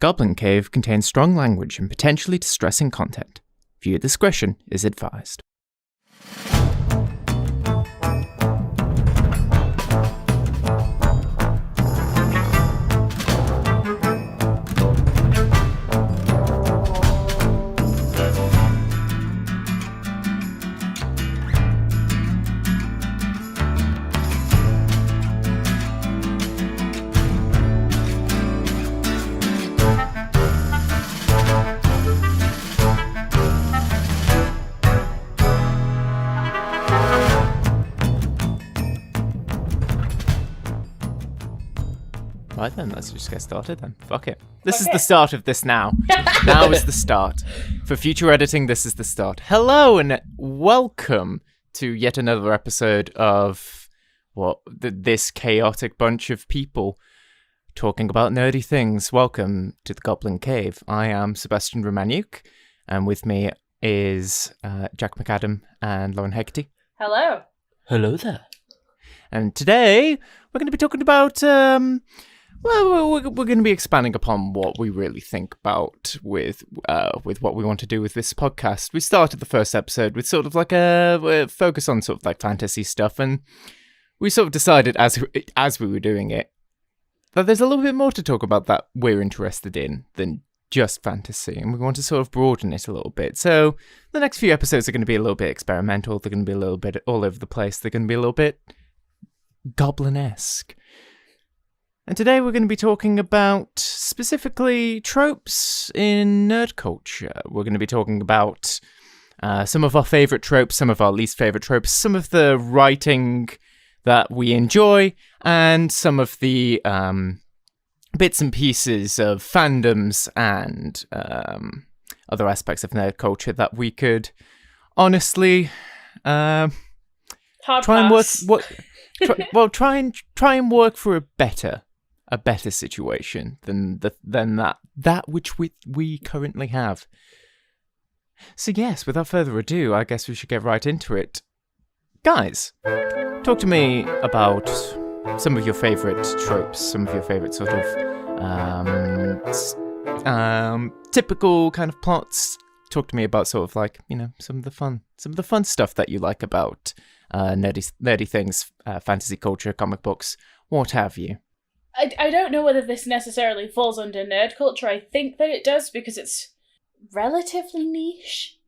Goblin Cave contains strong language and potentially distressing content. Viewer discretion is advised. Right then, let's just get started then. Fuck it. This is the start of this now. Now is the start. For future editing, this is the start. Hello and welcome to yet another episode of this chaotic bunch of people talking about nerdy things. Welcome to the Goblin Cave. I am Sebastian Romanuk, and with me is Jack McAdam and Lauren Hegarty. Hello. Hello there. And today we're going to be talking about we're going to be expanding upon what we really think about with what we want to do with this podcast. We started the first episode with sort of like a focus on sort of like fantasy stuff, and we sort of decided as we were doing it that there's a little bit more to talk about that we're interested in than just fantasy, and we want to sort of broaden it a little bit. So the next few episodes are going to be a little bit experimental. They're going to be a little bit all over the place. They're going to be a little bit Goblin-esque. And today we're going to be talking about specifically tropes in nerd culture. We're going to be talking about some of our favourite tropes, some of our least favourite tropes, some of the writing that we enjoy, and some of the bits and pieces of fandoms and other aspects of nerd culture that we could honestly try and work for a better situation than that which we currently have. So yes, without further ado, I guess we should get right into it. Guys, talk to me about some of your favourite tropes, some of your favourite sort of typical kind of plots. Talk to me about sort of like, you know, some of the fun stuff that you like about nerdy things, fantasy culture, comic books, what have you. I don't know whether this necessarily falls under nerd culture. I think that it does because it's relatively niche,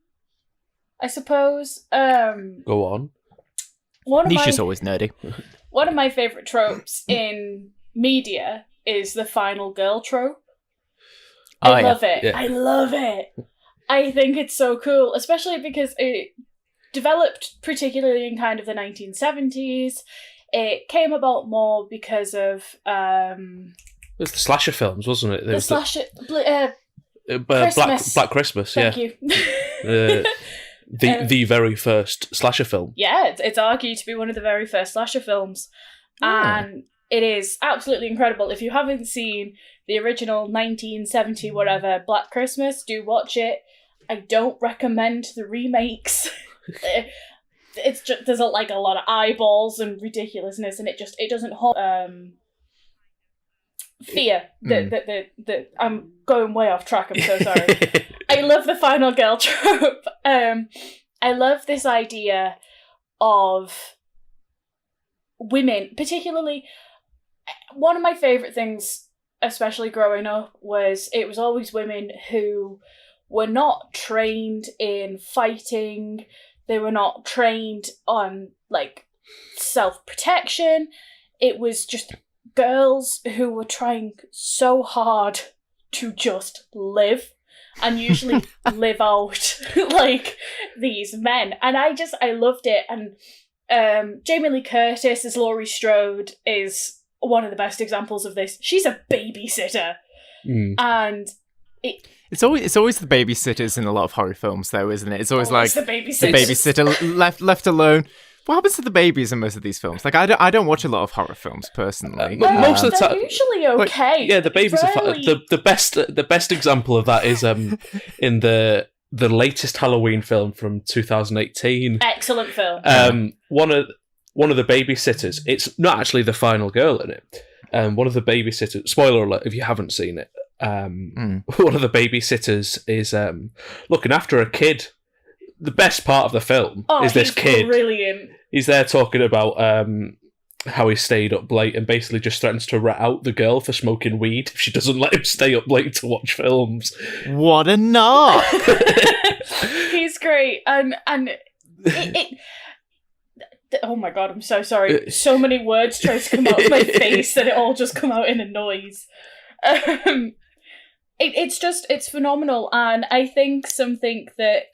I suppose. Go on. Niche is always nerdy. One of my favourite tropes in media is the final girl trope. I love it. Yeah. I love it. I think it's so cool, especially because it developed particularly in kind of the 1970s. It came about more because of it was the slasher films, wasn't it? The slasher Christmas. Black Christmas. Thank you. The very first slasher film. Yeah, it's argued to be one of the very first slasher films, and it is absolutely incredible. If you haven't seen the original 1970 whatever Black Christmas, do watch it. I don't recommend the remakes. It's just there's a lot of eyeballs and ridiculousness, and it doesn't hold fear. That I'm going way off track. I'm so sorry. I love the final girl trope. I love this idea of women, particularly. One of my favourite things, especially growing up, was it was always women who were not trained in fighting. They were not trained on, like, self-protection. It was just girls who were trying so hard to just live and usually live out, like, these men. And I loved it. And Jamie Lee Curtis as Laurie Strode is one of the best examples of this. She's a babysitter. And It's always the babysitters in a lot of horror films, though, isn't it? It's always like the babysitter left alone. What happens to the babies in most of these films? Like, I don't watch a lot of horror films personally. Most of the time, they're usually okay. Yeah, the babies are fine. The best example of that is in the latest Halloween film from 2018. Excellent film. One of the babysitters. It's not actually the final girl in it. One of the babysitters. Spoiler alert if you haven't seen it. one of the babysitters is looking after a kid. The best part of the film is this kid. Brilliant. He's there talking about how he stayed up late and basically just threatens to rat out the girl for smoking weed if she doesn't let him stay up late to watch films. What a narc! He's great, and oh my god, I'm so sorry. So many words try to come out of my face that it all just come out in a noise. It's phenomenal, and I think something that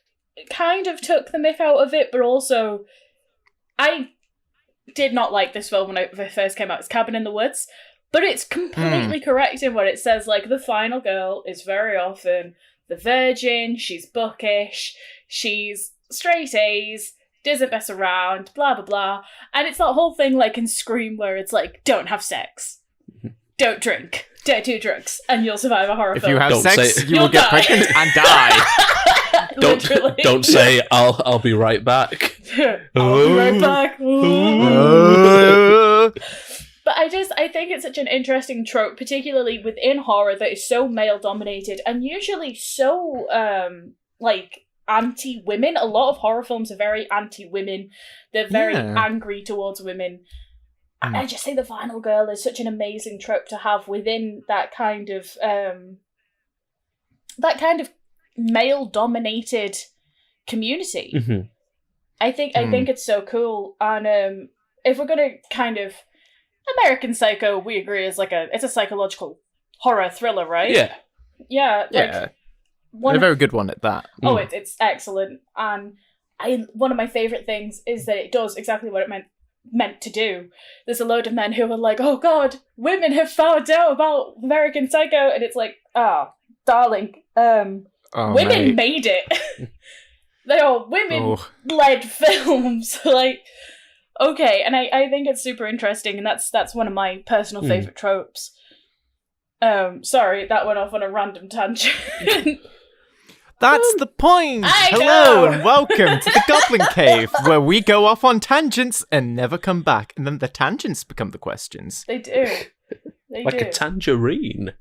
kind of took the myth out of it, but also I did not like this film when it first came out. It's Cabin in the Woods, but it's completely correct in what it says. Like, the final girl is very often the virgin, she's bookish, she's straight A's, doesn't mess around, blah, blah, blah. And it's that whole thing like in Scream where it's like, don't have sex, don't drink, don't do drugs, and you'll survive a horror film. If you have Don't sex, say- you will get pregnant and die. Don't say I'll be right back. I'll be right back. But I think it's such an interesting trope, particularly within horror, that is so male dominated and usually so anti-women. A lot of horror films are very anti-women. They're very angry towards women. And I just think the final girl is such an amazing trope to have within that kind of male-dominated community. Mm-hmm. I think it's so cool. And if we're gonna kind of American Psycho, we agree is it's a psychological horror thriller, right? Yeah. Yeah. Yeah. A very good one at that. Oh, it's excellent. And one of my favourite things is that it does exactly what it meant to do. There's a load of men who are like, oh god, women have found out about American Psycho, and it's like, darling, women made it. They are women-led films. Like, okay, and I think it's super interesting, and that's one of my personal favourite tropes. Sorry, that went off on a random tangent. That's the point! Hello, know. and welcome to the Goblin Cave, where we go off on tangents and never come back, and then the tangents become the questions. They do. Like a tangerine.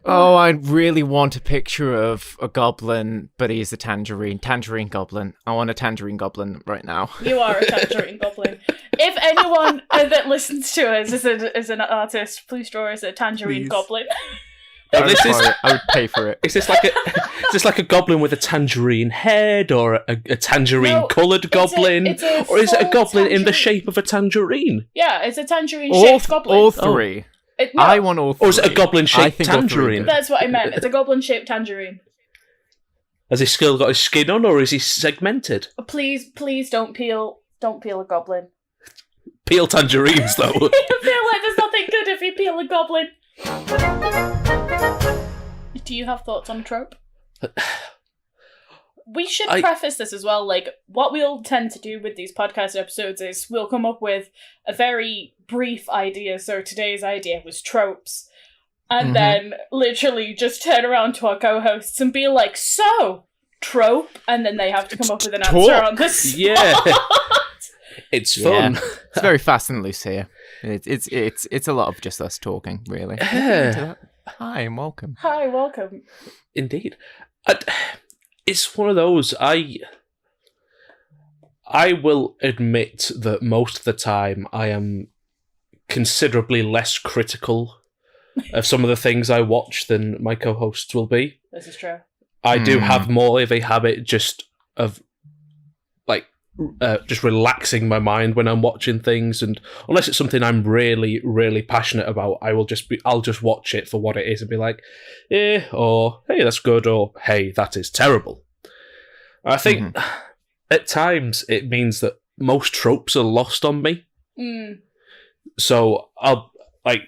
Oh, I really want a picture of a goblin, but he's a tangerine goblin. I want a tangerine goblin right now. You are a tangerine goblin. If anyone that listens to us is an artist, please draw us a tangerine goblin. I would pay for it. Is this like a goblin with a tangerine head, or a tangerine coloured goblin, or is it a goblin in the shape of a tangerine? Yeah, it's a tangerine-shaped goblin. All three. I want all three. Or is it a goblin-shaped tangerine? That's what I meant. It's a goblin-shaped tangerine. Has he still got his skin on, or is he segmented? Please don't peel a goblin. Peel tangerines, though. I feel like there's nothing good if you peel a goblin. Do you have thoughts on trope? We should preface this as well. Like, what we'll tend to do with these podcast episodes is we'll come up with a very brief idea. So today's idea was tropes. And then literally just turn around to our co-hosts and be like, so, trope? And then they have to come up with an answer on the spot. Yeah. It's fun. Yeah. It's very fast and loose here. It's a lot of just us talking, really. Hi and welcome. Hi, welcome. Indeed. It's one of those, I will admit that most of the time I am considerably less critical of some of the things I watch than my co-hosts will be. This is true. I do have more of a habit just of just relaxing my mind when I'm watching things, and unless it's something I'm really, really passionate about, I'll just watch it for what it is and be like, or hey, that's good, or hey, that is terrible. I think at times it means that most tropes are lost on me. So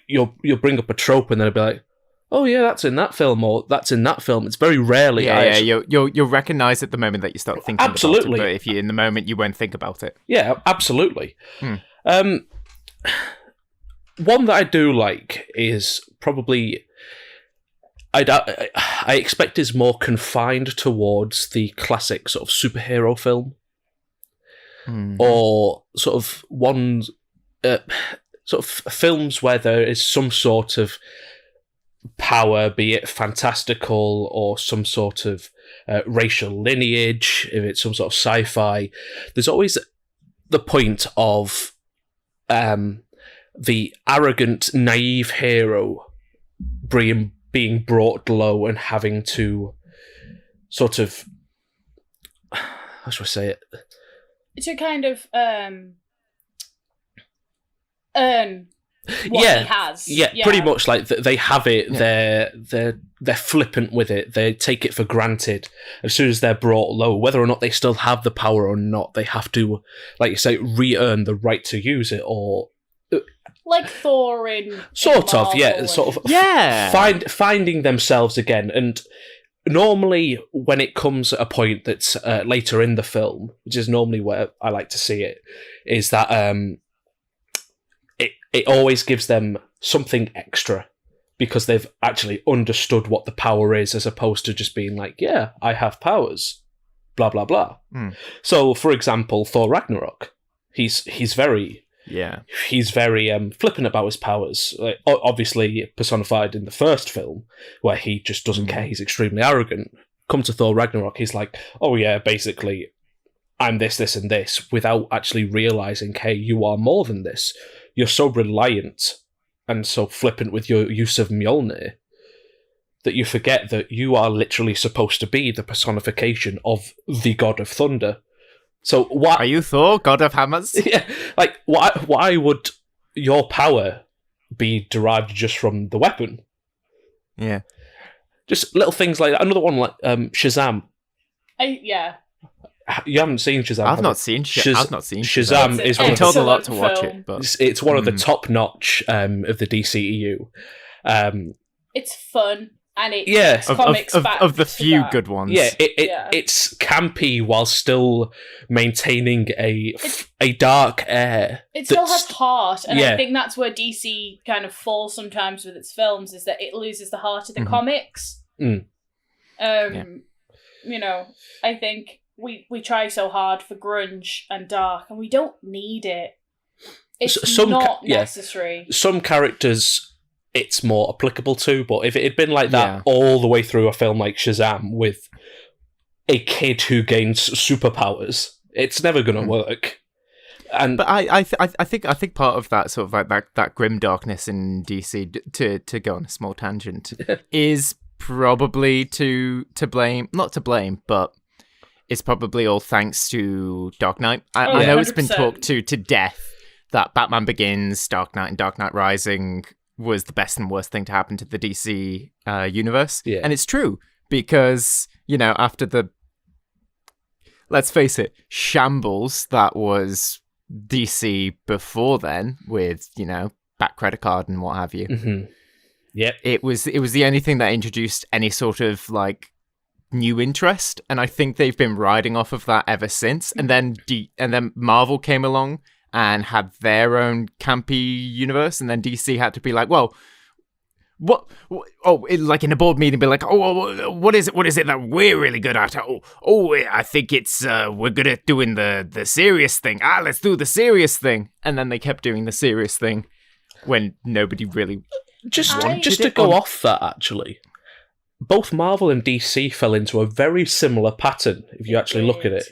you'll bring up a trope and then I'll be like, oh yeah, that's in that film, or that's in that film. It's very rarely. You'll recognise at the moment that you start thinking absolutely. about it, but if you're in the moment, you won't think about it. Yeah, absolutely. One that I do like is probably I expect is more confined towards the classic sort of superhero film, or sort of one sort of films where there is some sort of power, be it fantastical or some sort of racial lineage, if it's some sort of sci-fi, there's always the point of the arrogant, naive hero being brought low and having to sort of, how should I say it? To kind of earn what he has. Yeah, pretty much. Like they have it. Yeah. They're flippant with it. They take it for granted. As soon as they're brought low, whether or not they still have the power or not, they have to, like you say, re-earn the right to use it, or like Thor in sort of, finding themselves again. And normally, when it comes at a point that's later in the film, which is normally where I like to see it, is that it always gives them something extra because they've actually understood what the power is, as opposed to just being like, yeah, I have powers, blah, blah, blah. So, for example, Thor Ragnarok, he's very flippant about his powers. Like, obviously personified in the first film, where he just doesn't care, he's extremely arrogant. Come to Thor Ragnarok, he's like, oh yeah, basically, I'm this, this, and this, without actually realising, hey, you are more than this. You're so reliant and so flippant with your use of Mjolnir that you forget that you are literally supposed to be the personification of the god of thunder. So why are you Thor, god of hammers? Yeah, like why would your power be derived just from the weapon? Yeah, just little things like that. Another one like Shazam. You haven't seen Shazam. I've not seen Shazam. Shazam is I'm told a lot to watch it, but it's one of the top notch of the DCEU. It's fun. And it's comics of the few good ones. Yeah, it's campy while still maintaining a dark air. It still has heart, and I think that's where DC kind of falls sometimes with its films, is that it loses the heart of the comics. You know, I think we try so hard for grunge and dark, and we don't need it. It's not necessary. Some characters it's more applicable to, but if it had been like that all the way through a film like Shazam with a kid who gains superpowers, it's never going to work. But I think part of that sort of like that grim darkness in DC, to go on a small tangent, is probably to blame, not to blame, but it's probably all thanks to Dark Knight. I know it's been talked to death that Batman Begins, Dark Knight, and Dark Knight Rising was the best and worst thing to happen to the DC universe. Yeah. And it's true, because, you know, after the, let's face it, shambles that was DC before then, with, you know, back credit card and what have you. Mm-hmm. Yep. It was the only thing that introduced any sort of, like, new interest, and I think they've been riding off of that ever since. And then Marvel came along and had their own campy universe, and then DC had to be like, well, like in a board meeting, be like, what is it that we're really good at? I think it's we're good at doing the serious thing. Let's do the serious thing. And then they kept doing the serious thing when nobody really just to go off that, actually. Both Marvel and DC fell into a very similar pattern, if you actually look at it.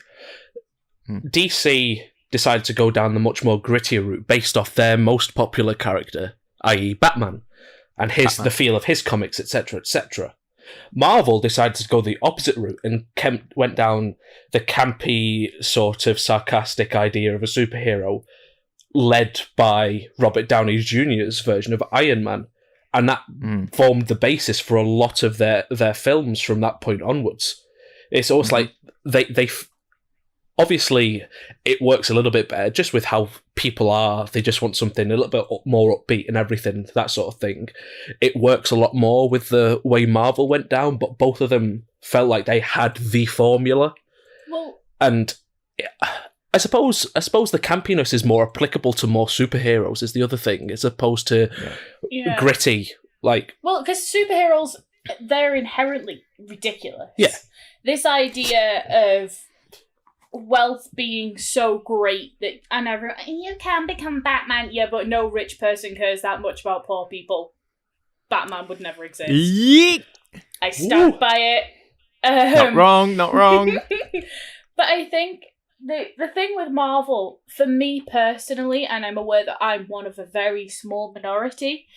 DC decided to go down the much more grittier route based off their most popular character, i.e. Batman, and the feel of his comics, etc., etc. Marvel decided to go the opposite route and went down the campy, sort of sarcastic idea of a superhero led by Robert Downey Jr.'s version of Iron Man. And that formed the basis for a lot of their films from that point onwards. It's almost like they obviously it works a little bit better just with how people are. They just want something a little bit more upbeat and everything, that sort of thing. It works a lot more with the way Marvel went down, but both of them felt like they had the formula. Well, and I suppose the campiness is more applicable to more superheroes is the other thing, as opposed to gritty. Like, well, because superheroes, they're inherently ridiculous. Yeah. This idea of wealth being so great that you can become Batman, but no rich person cares that much about poor people. Batman would never exist. Yeet! I stand by it. Not wrong. But I think the thing with Marvel, for me personally, and I'm aware that I'm one of a very small minority,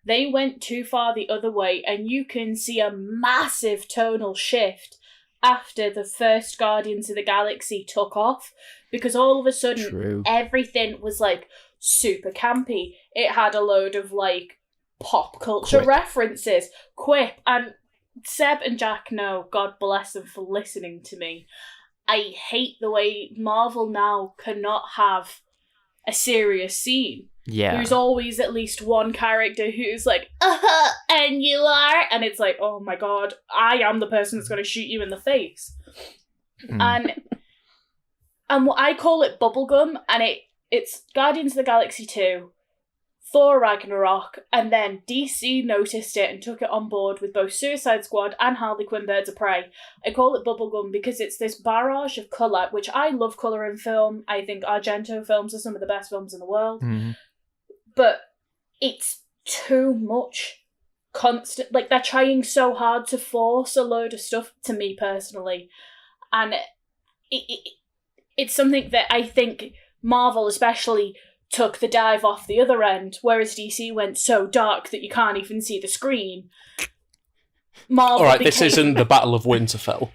they went too far the other way, and you can see a massive tonal shift after the first Guardians of the Galaxy took off, because all of a sudden everything was like super campy. It had a load of like pop culture references, quip, and Seb and Jack know, God bless them for listening to me, I hate the way Marvel now cannot have a serious scene. Yeah. There's always at least one character who's like, and you are, and it's like, oh my god, I am the person that's going to shoot you in the face. And what I call it bubblegum, and it's Guardians of the Galaxy 2, Thor Ragnarok, and then DC noticed it and took it on board with both Suicide Squad and Harley Quinn Birds of Prey. I call it bubblegum because it's this barrage of colour, which I love colour in film. I think Argento films are some of the best films in the world. But it's too much constant. Like, they're trying so hard to force a load of stuff, to me personally. And it's something that I think Marvel especially took the dive off the other end, whereas DC went so dark that you can't even see the screen. Marvel Alright, this isn't the Battle of Winterfell.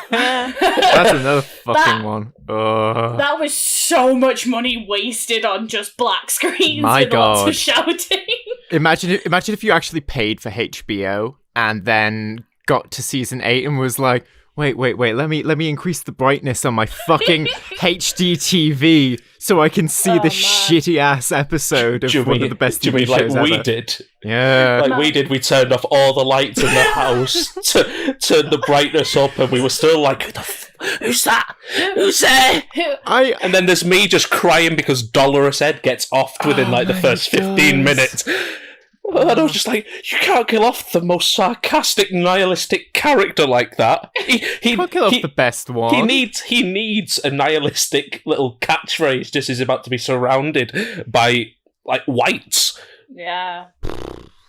That's another fucking one. That was so much money wasted on just black screens and lots of shouting. Imagine if you actually paid for HBO and then got to season 8 and was like, wait, let me increase the brightness on my fucking HD TV so I can see the shitty ass episode of one of the best TV shows ever. We did? Yeah. Like we did, we turned off all the lights in the house to turn the brightness up, and we were still like, who's that? Who's there? And then there's me just crying because Dolores Ed gets offed within the first 15 minutes. And I was just like, you can't kill off the most sarcastic, nihilistic character like that. He can't kill off the best one. He needs a nihilistic little catchphrase just as he's about to be surrounded by, like, whites. Yeah.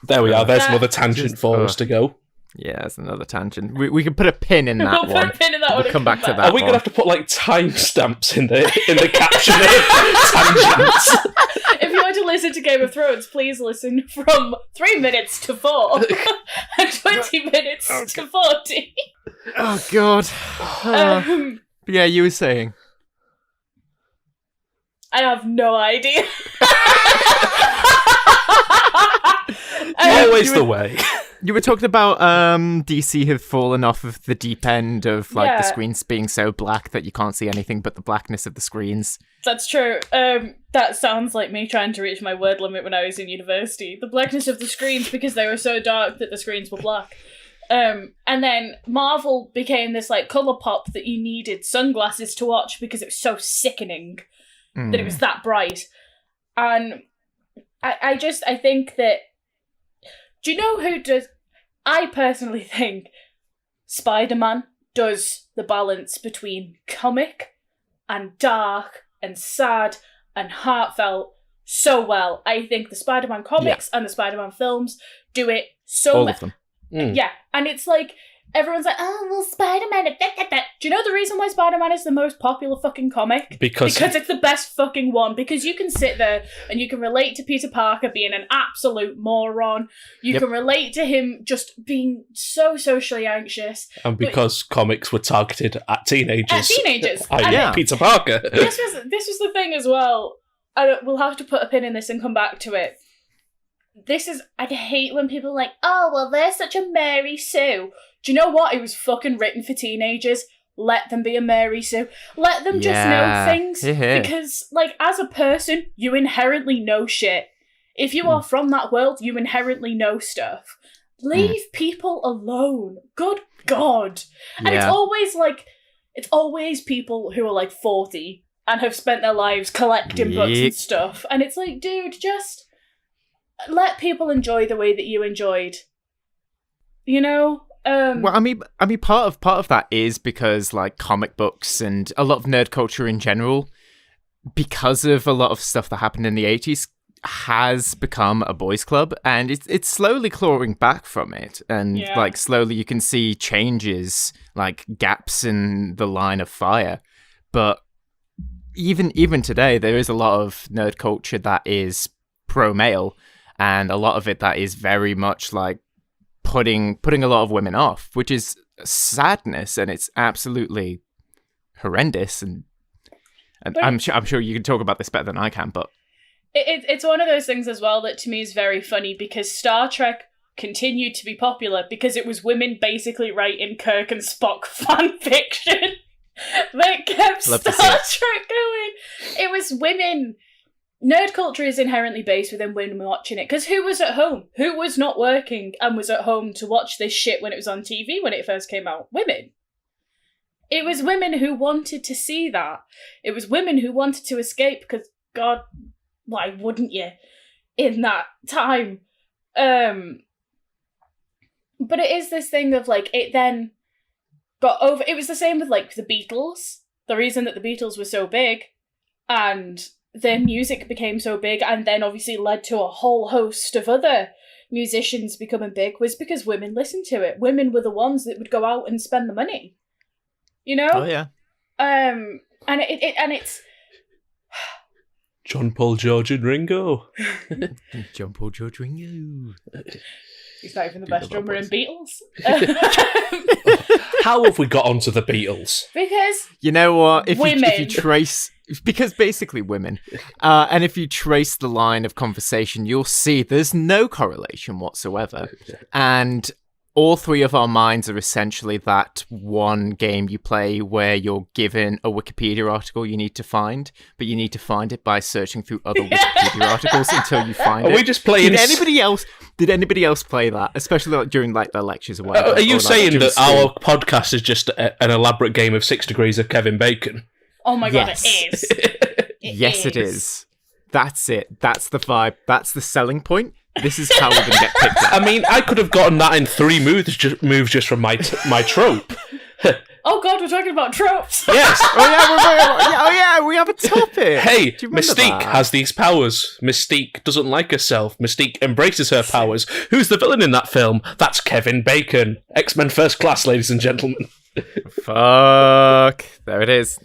There we are. There's another tangent for us to go. Yeah, that's another tangent. We can put a pin in that one. We'll put a pin in that one. We'll come back to that. Are we going to have to put, like, timestamps in the caption of tangents? If you want to listen to Game of Thrones, please listen from 3 minutes to 4 and 20 minutes to 40. Oh, God. Yeah, you were saying. I have no idea. Always the way. You were talking about DC have fallen off of the deep end of the screens being so black that you can't see anything but the blackness of the screens. That's true. That sounds like me trying to reach my word limit when I was in university. The blackness of the screens because they were so dark that the screens were black. And then Marvel became this like colour pop that you needed sunglasses to watch because it was so sickening that it was that bright. And I think that, do you know who does? I personally think Spider-Man does the balance between comic and dark and sad and heartfelt so well. I think the Spider-Man comics and the Spider-Man films do it so all of them. Yeah, and it's like, everyone's like, oh, well, Spider-Man, do you know the reason why Spider-Man is the most popular fucking comic? Because it's the best fucking one. Because you can sit there and you can relate to Peter Parker being an absolute moron. You can relate to him just being so socially anxious. And because comics were targeted at teenagers. Peter Parker. This was the thing as well. We'll have to put a pin in this and come back to it. I hate when people are like, oh, well, they're such a Mary Sue. Do you know what? It was fucking written for teenagers. Let them be a Mary Sue. Let them just know things. Because, like, as a person, you inherently know shit. If you are from that world, you inherently know stuff. Leave people alone. Good God. And it's always people who are, like, 40 and have spent their lives collecting books and stuff. And it's like, dude, just let people enjoy the way that you enjoyed. You know? Well, I mean, part of that is because like comic books and a lot of nerd culture in general, because of a lot of stuff that happened in the 80s, has become a boys' club, and it's slowly clawing back from it, and like slowly you can see changes, like gaps in the line of fire. But even today, there is a lot of nerd culture that is pro-male, and a lot of it that is very much like putting a lot of women off, which is sadness, and it's absolutely horrendous. And I'm sure you can talk about this better than I can, but it's one of those things as well that to me is very funny, because Star Trek continued to be popular because it was women basically writing Kirk and Spock fan fiction that kept Star Trek going. It was women. Nerd culture is inherently based within women watching it, because who was at home? Who was not working and was at home to watch this shit when it was on TV when it first came out? Women. It was women who wanted to see that. It was women who wanted to escape, because God, why wouldn't you in that time? But it is this thing of like, it then got over. It was the same with like the Beatles. The reason that the Beatles were so big and their music became so big, and then obviously led to a whole host of other musicians becoming big, was because women listened to it. Women were the ones that would go out and spend the money. You know? Oh yeah. And it's John Paul, George, and Ringo. John Paul, George, Ringo. He's not even the best drummer in Beatles. How have we got onto the Beatles? Because you know what? If women. you trace, because basically women, and if you trace the line of conversation, you'll see there's no correlation whatsoever, and all three of our minds are essentially that one game you play where you're given a Wikipedia article you need to find, but you need to find it by searching through other Wikipedia articles until you find it. Are we just playing? Did anybody else play that, especially like during like their lectures or whatever? Are you like, saying that our podcast is just an elaborate game of 6 degrees of Kevin Bacon? Oh my god, Yes. it is. Yes, it is. That's it. That's the vibe. That's the selling point. This is how we're going to get picked up. I mean, I could have gotten that in 3 moves just from my trope. Oh god, we're talking about tropes. Yes. Oh yeah, we have a topic. Hey, Do you remember Mystique that? has these powers. Mystique doesn't like herself. Mystique embraces her powers. Who's the villain in that film? That's Kevin Bacon. X-Men First Class, ladies and gentlemen. Fuck. There it is.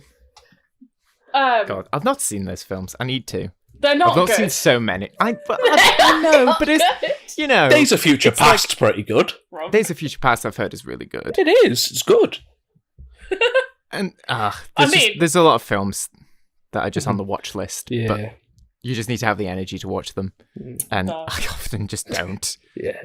God, God, I've not seen those films. I need to. they're not I've not good. seen so many. I know, but it's, you know. Days of Future it's Past's pretty good. Wrong. Days of Future Past I've heard is really good. It is. It's good. And I mean- there's a lot of films that are just on the watch list, Yeah. but you just need to have the energy to watch them, and No. I often just don't. Yeah.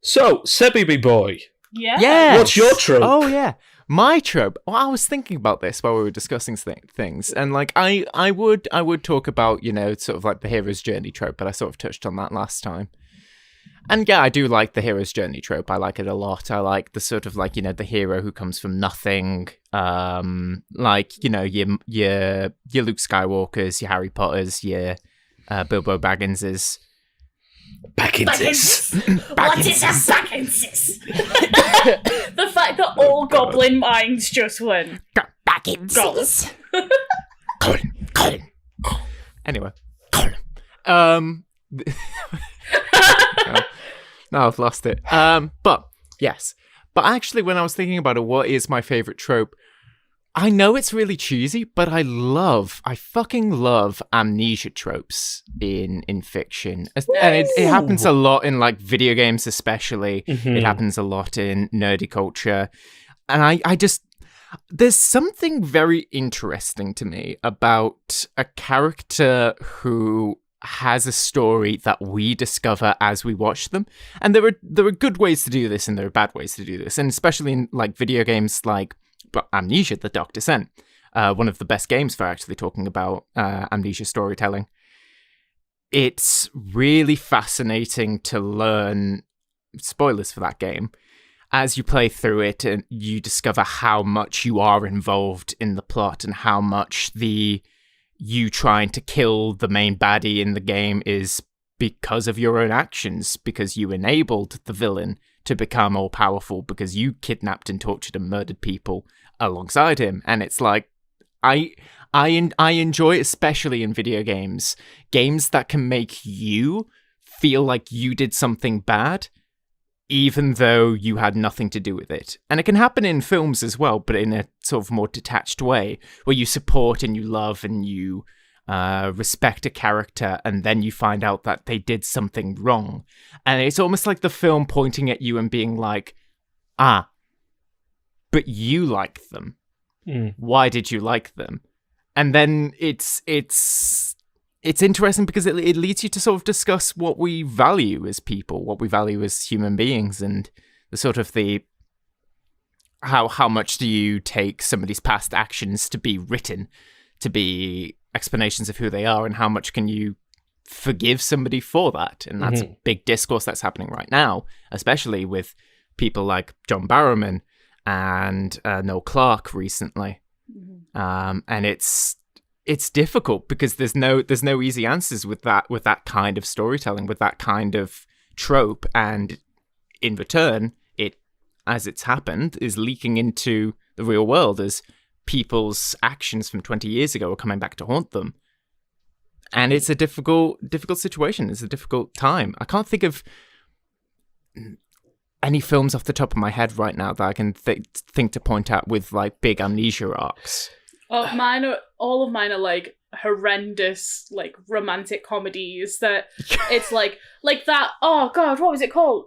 So, Sebby me boy. Yeah. Yeah. What's your trope? Oh yeah, my trope. Well, I was thinking about this while we were discussing things, and like I would talk about, you know, sort of like the hero's journey trope, but I sort of touched on that last time. And yeah, I do like the hero's journey trope. I like it a lot. I like the sort of like, you know, the hero who comes from nothing. Like, you know, your Luke Skywalkers, your Harry Potters, your Bilbo Bagginses. Bagginses. What is a Bagginses? The fact that all goblin minds just went Bagginses. Colin. Anyway. Colin. No, I've lost it. But yes. But actually, when I was thinking about it, what is my favorite trope? I know it's really cheesy, but I fucking love amnesia tropes in fiction. And it happens a lot in like video games especially. Mm-hmm. It happens a lot in nerdy culture. And I just, there's something very interesting to me about a character who has a story that we discover as we watch them. And there are good ways to do this and there are bad ways to do this. And especially in like video games like Amnesia, The Dark Descent, one of the best games for actually talking about amnesia storytelling. It's really fascinating to learn, spoilers for that game, as you play through it and you discover how much you are involved in the plot and how much you trying to kill the main baddie in the game is because of your own actions, because you enabled the villain to become all powerful, because you kidnapped and tortured and murdered people alongside him. And it's like, I I enjoy, especially in video games, games that can make you feel like you did something bad, even though you had nothing to do with it. And it can happen in films as well, but in a sort of more detached way, where you support and you love and you respect a character, and then you find out that they did something wrong. And it's almost like the film pointing at you and being like, but you like them. Why did you like them? And then it's interesting because it leads you to sort of discuss what we value as people, what we value as human beings, and the sort of how much do you take somebody's past actions to be written, to be explanations of who they are, and how much can you forgive somebody for that? And that's a big discourse that's happening right now, especially with people like John Barrowman and Noel Clarke recently. And it's difficult because there's no easy answers with that kind of storytelling, with that kind of trope, and in return, it, as it's happened, is leaking into the real world as people's actions from 20 years ago are coming back to haunt them. And it's a difficult situation. It's a difficult time. I can't think of any films off the top of my head right now that I can think to point out with like big amnesia arcs. Oh, all of mine are like horrendous, like romantic comedies that it's like that. Oh God, what was it called?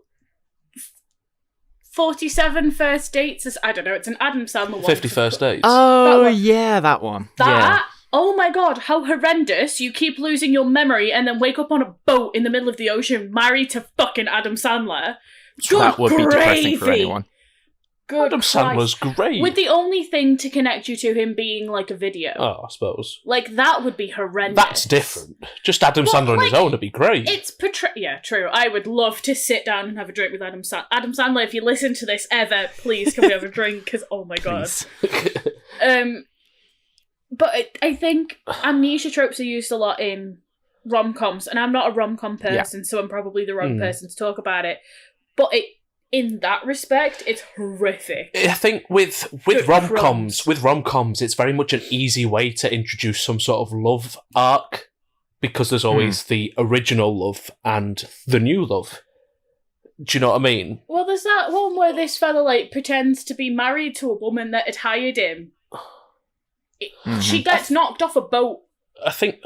47 First Dates. I don't know. It's an Adam Sandler one. 50 First Dates. Oh, yeah, that one. That. Oh my God, how horrendous. You keep losing your memory and then wake up on a boat in the middle of the ocean married to fucking Adam Sandler. That would be depressing for anyone. Good Adam Christ. Sandler's great. With the only thing to connect you to him being like a video. Oh, I suppose. Like, that would be horrendous. That's different. Just Adam Sandler on his own would be great. It's yeah, true. I would love to sit down and have a drink with Adam Sandler. Adam Sandler, if you listen to this ever, please can we have a drink? Because, oh my God. But I think amnesia tropes are used a lot in rom-coms, and I'm not a rom-com person, so I'm probably the wrong person to talk about it. But in that respect, it's horrific. I think with rom-coms, it's very much an easy way to introduce some sort of love arc, because there's always the original love and the new love. Do you know what I mean? Well, there's that one where this fella like pretends to be married to a woman that had hired him. She gets knocked off a boat. I think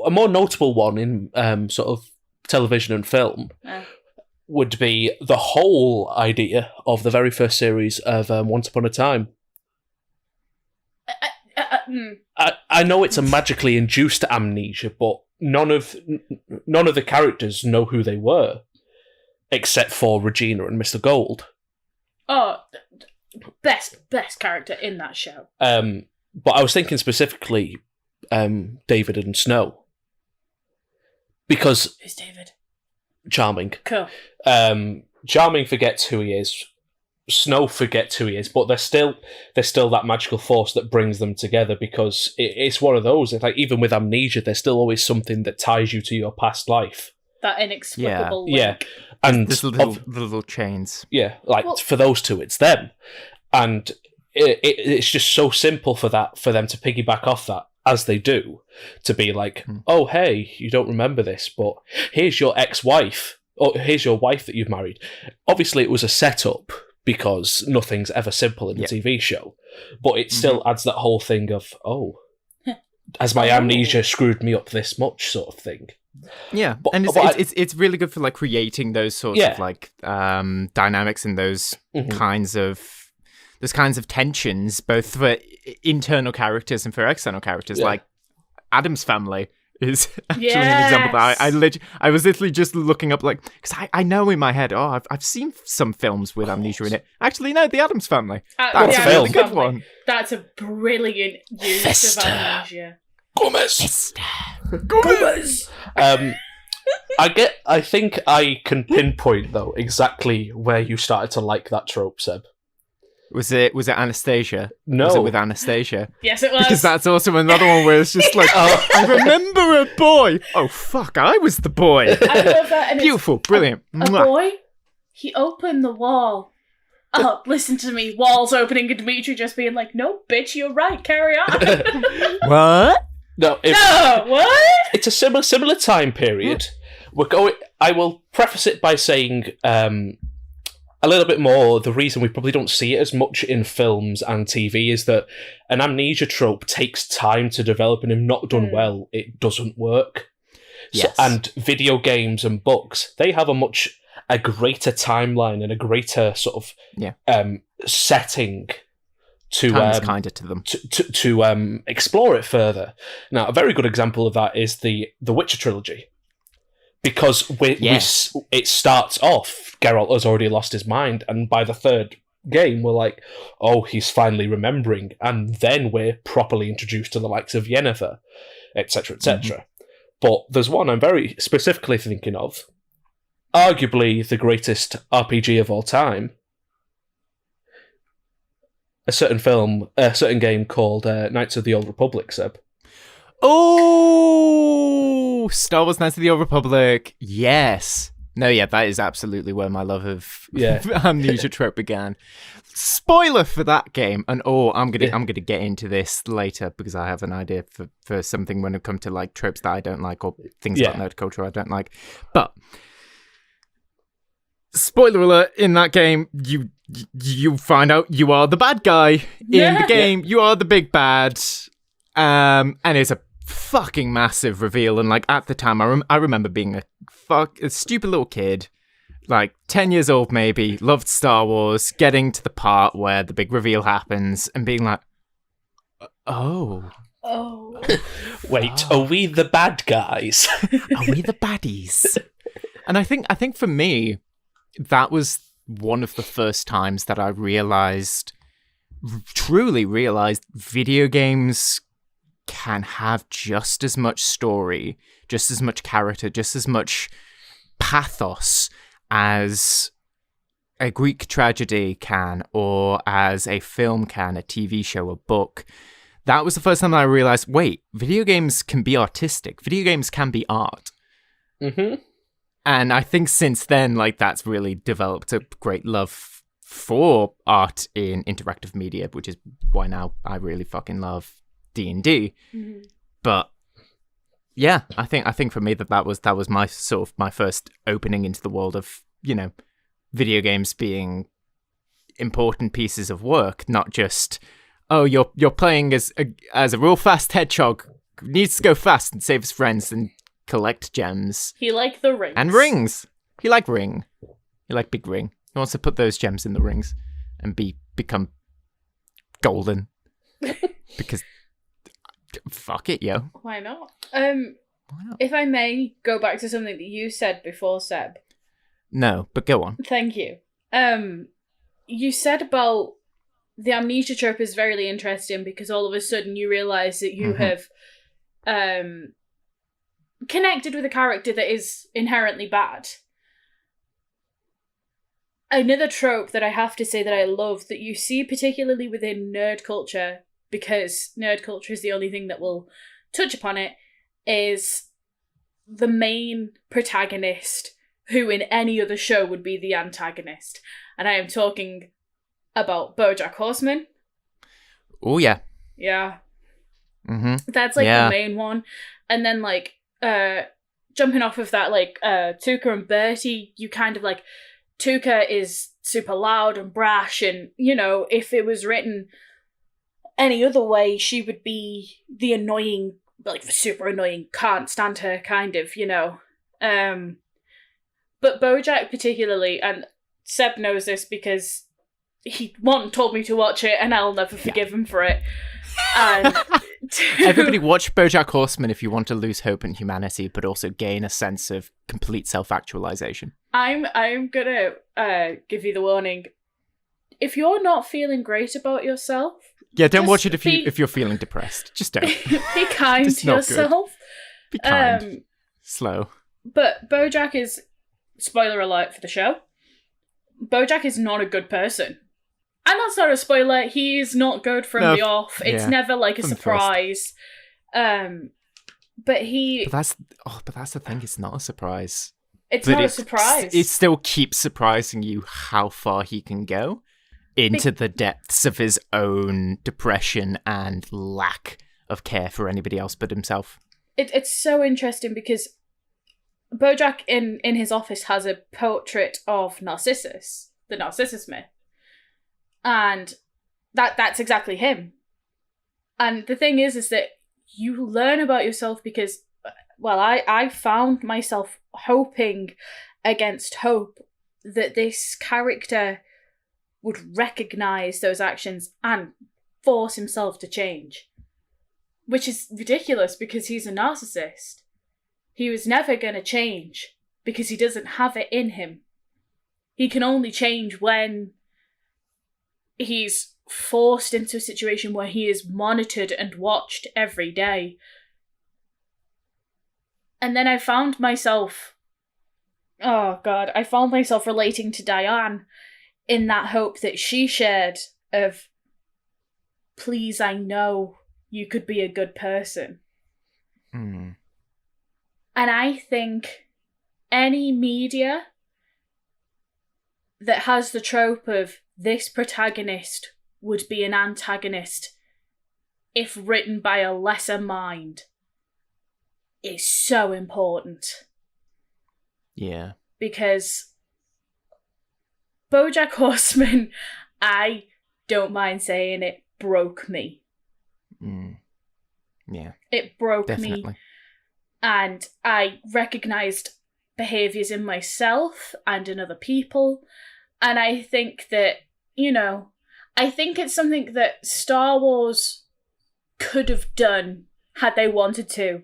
a more notable one in sort of television and film would be the whole idea of the very first series of Once Upon a Time. I know it's a magically induced amnesia, but none of the characters know who they were, except for Regina and Mr. Gold. Oh, best character in that show. But I was thinking specifically David and Snow. Because... Who's David? Charming. Cool. Charming forgets who he is. Snow forgets who he is, but there's still that magical force that brings them together, because it's one of those. It's like, even with amnesia, there's still always something that ties you to your past life. That inexplicable link. Yeah. And there's little chains. Yeah, like for those two, it's them. And it's just so simple for them to piggyback off that, as they do, to be like, oh, hey, you don't remember this, but here's your ex-wife, or here's your wife that you've married. Obviously, it was a setup, because nothing's ever simple in a TV show, but it still adds that whole thing of, has my amnesia screwed me up this much, sort of thing. Yeah, and it's really good for like creating those sorts of like dynamics and those kinds of tensions, both for internal characters and for external characters. Like Adam's family is actually an example that I was literally just looking up, like, because I know in my head, I've seen some films with amnesia in it. Actually, no, The Addams Family. That's a really good one. That's a brilliant use of amnesia. Gomez. I think I can pinpoint though exactly where you started to like that trope, Seb. Was it Anastasia? No. Was it with Anastasia? Yes, it was. Because that's also another one where it's just like, I remember a boy. Oh, fuck, I was the boy. I love that. And beautiful, brilliant. A boy? He opened the wall. Oh, listen to me. Walls opening and Dimitri just being like, no, bitch, you're right. Carry on. What? No, What? It's a similar time period. I will preface it by saying a little bit more. The reason we probably don't see it as much in films and TV is that an amnesia trope takes time to develop, and if not done well, it doesn't work. Yes. And video games and books, they have a greater timeline and a greater sort of setting to Time is kinder to them. to explore it further. Now, a very good example of that is the Witcher trilogy, because it starts off, Geralt has already lost his mind, and by the third game, we're like, oh, he's finally remembering, and then we're properly introduced to the likes of Yennefer, etc., etc. Mm-hmm. But there's one I'm very specifically thinking of, arguably the greatest RPG of all time. A certain game called Knights of the Old Republic, Seb. Oh, Star Wars Knights of the Old Republic. Yes. No, yeah, that is absolutely where my love of Amnesia trope began. Spoiler for that game, and I'm gonna get into this later because I have an idea for something when it comes to like tropes that I don't like or things about nerd culture I don't like. But spoiler alert: in that game, you find out you are the bad guy in the game. You are the big bad, and it's a fucking massive reveal. And like at the time, I remember being a stupid little kid. Like 10 years old, maybe, loved Star Wars, getting to the part where the big reveal happens and being like, oh. Wait, are we the bad guys? Are we the baddies? And I think for me, that was one of the first times that I truly realized video games can have just as much story, just as much character, just as much pathos as a Greek tragedy can, or as a film can, a TV show, a book. That was the first time I realized, wait, video games can be artistic. Video games can be art. Mm-hmm. And I think since then, like, that's really developed a great love for art in interactive media, which is why now I really fucking love D&D. Mm-hmm. But yeah, I think for me that was my sort of my first opening into the world of, you know, video games being important pieces of work, not just, oh, you're playing as a real fast hedgehog who needs to go fast and save his friends and collect gems. He liked the rings. And rings. He liked ring. He liked big ring. He wants to put those gems in the rings and become golden. Because fuck it, yo. Why not? If I may go back to something that you said before, Seb. No, but go on. Thank you. You said about the amnesia trope is very interesting because all of a sudden you realise that you have connected with a character that is inherently bad. Another trope that I have to say that I love, that you see particularly within nerd culture, because nerd culture is the only thing that will touch upon it, is the main protagonist, who in any other show would be the antagonist. And I am talking about BoJack Horseman. Oh, yeah. Yeah. Mm-hmm. That's, like, the main one. And then, like, jumping off of that, like, Tuca and Bertie, you kind of, like, Tuca is super loud and brash, and, you know, if it was written any other way, she would be the annoying, like, super annoying, can't stand her kind of, you know. But BoJack particularly, and Seb knows this because he told me to watch it, and I'll never forgive him for it. And everybody watch BoJack Horseman if you want to lose hope in humanity, but also gain a sense of complete self-actualization. I'm gonna give you the warning. If you're not feeling great about yourself, don't watch it if you're feeling depressed. Just don't. Be kind to yourself. Be kind. Slow. But BoJack is, spoiler alert for the show, BoJack is not a good person. And that's not a spoiler, he's not good from the off. It's never like a surprise. But that's the thing, it's not a surprise. It's not a surprise. It still keeps surprising you how far he can go. into the depths of his own depression and lack of care for anybody else but himself. It's so interesting because Bojack in his office has a portrait of Narcissus, the Narcissus myth. And that's exactly him. And the thing is that you learn about yourself because, well, I found myself hoping against hope that this character would recognise those actions and force himself to change. Which is ridiculous because he's a narcissist. He was never going to change because he doesn't have it in him. He can only change when he's forced into a situation where he is monitored and watched every day. And then I found myself relating to Diane in that hope that she shared of, please, I know you could be a good person. Mm. And I think any media that has the trope of this protagonist would be an antagonist if written by a lesser mind is so important. Yeah. Because BoJack Horseman, I don't mind saying it, broke me. Mm. Yeah. It broke definitely. me. And I recognised behaviours in myself and in other people. And I think that, I think it's something that Star Wars could have done had they wanted to.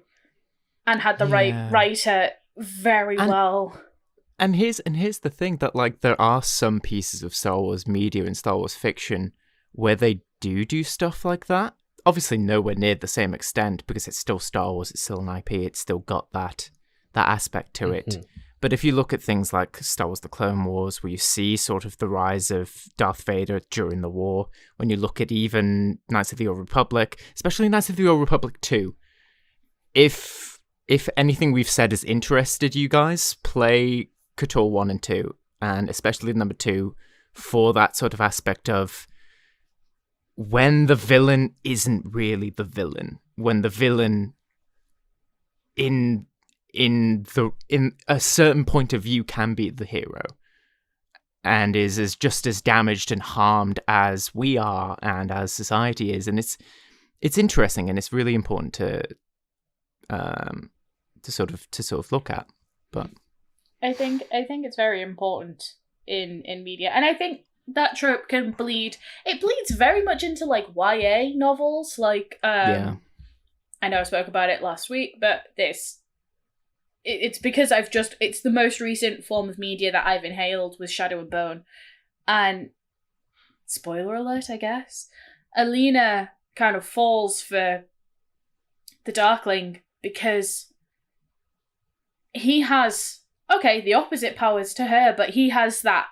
And had the right writer well. And here's the thing that, like, there are some pieces of Star Wars media and Star Wars fiction where they do stuff like that. Obviously nowhere near the same extent because it's still Star Wars, it's still an IP, it's still got that aspect to it. Mm-hmm. But if you look at things like Star Wars The Clone Wars, where you see sort of the rise of Darth Vader during the war, when you look at even Knights of the Old Republic, especially Knights of the Old Republic 2, if anything we've said has interested you guys, play KOTOR 1 and 2, and especially number 2, for that sort of aspect of when the villain isn't really the villain, when the villain in a certain point of view can be the hero and is just as damaged and harmed as we are and as society is. And it's interesting and it's really important to sort of look at. But I think it's very important in media, and I think that trope can bleed. It bleeds very much into like YA novels. Like I know I spoke about it last week, but it's because it's the most recent form of media that I've inhaled with Shadow and Bone, and spoiler alert, I guess, Alina kind of falls for the Darkling because he has the opposite powers to her, but he has that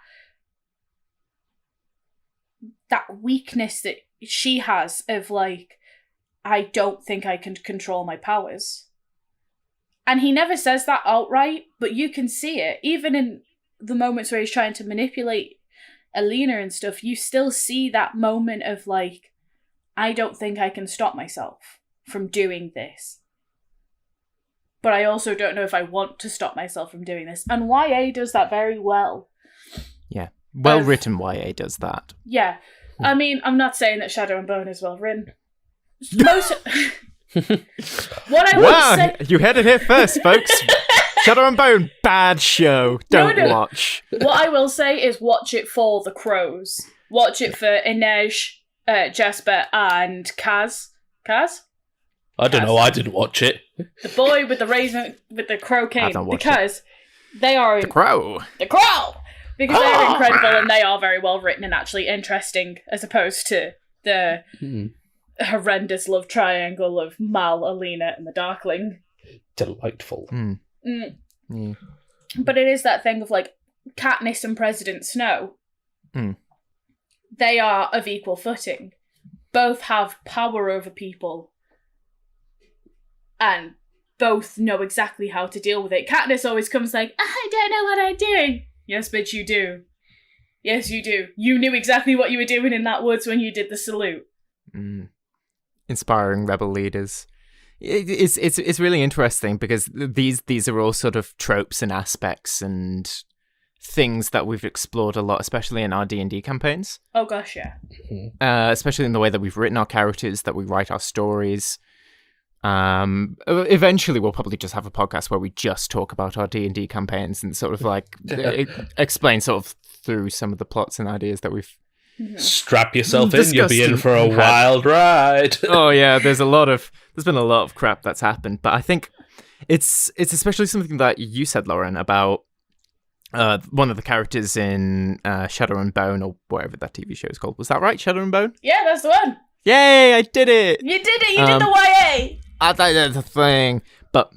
weakness that she has of like, I don't think I can control my powers. And he never says that outright, but you can see it. Even in the moments where he's trying to manipulate Alina and stuff, you still see that moment of like, I don't think I can stop myself from doing this. But I also don't know if I want to stop myself from doing this. And YA does that very well. Yeah. Well-written YA does that. Yeah. I mean, I'm not saying that Shadow and Bone is well-written. What I would say... You heard it here first, folks. Shadow and Bone, bad show. Don't watch. What I will say is watch it for the crows. Watch it for Inej, Jasper, and Kaz. Kaz? I don't know. I didn't watch it. The boy with the raisin with the crow cane, because they are the crow. The crow, because they are incredible and they are very well written and actually interesting, as opposed to the horrendous love triangle of Mal, Alina, and the Darkling. Delightful. But it is that thing of like Katniss and President Snow. They are of equal footing. Both have power over people. And both know exactly how to deal with it. Katniss always comes like, I don't know what I'm doing. Yes, bitch, you do. Yes, you do. You knew exactly what you were doing in that woods when you did the salute. Inspiring rebel leaders. It's really interesting because these are all sort of tropes and aspects and things that we've explored a lot, especially in our D&D campaigns. Oh gosh, yeah. Especially in the way that we've written our characters, that we write our stories. Eventually we'll probably just have a podcast where we just talk about our D&D campaigns and sort of like explain sort of through some of the plots and ideas that we've strap yourself in, you'll be in for a wild ride. Oh yeah, there's been a lot of crap that's happened, but I think it's especially something that you said, Lauren, about one of the characters in Shadow and Bone, or whatever that TV show is called. Was that right? Shadow and Bone? Yeah, that's the one. Yay, I did it! You did it! You did the YA! I thought that's the thing. But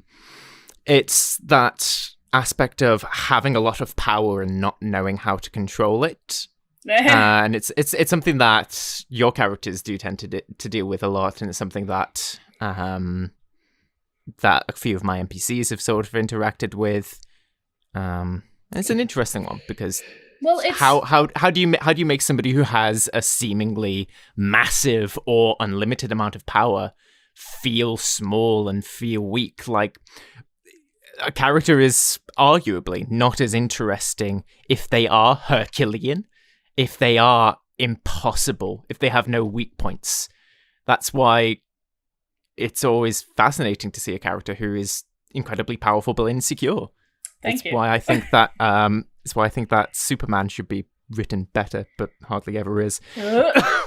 it's that aspect of having a lot of power and not knowing how to control it. And it's something that your characters do tend to deal with a lot, and it's something that that a few of my NPCs have sort of interacted with. It's an interesting one because how do you make somebody who has a seemingly massive or unlimited amount of power feel small and feel weak? Like, a character is arguably not as interesting if they are Herculean, if they are impossible, if they have no weak points. That's why it's always fascinating to see a character who is incredibly powerful but insecure. Thank you. Why I think that Superman should be written better, but hardly ever is.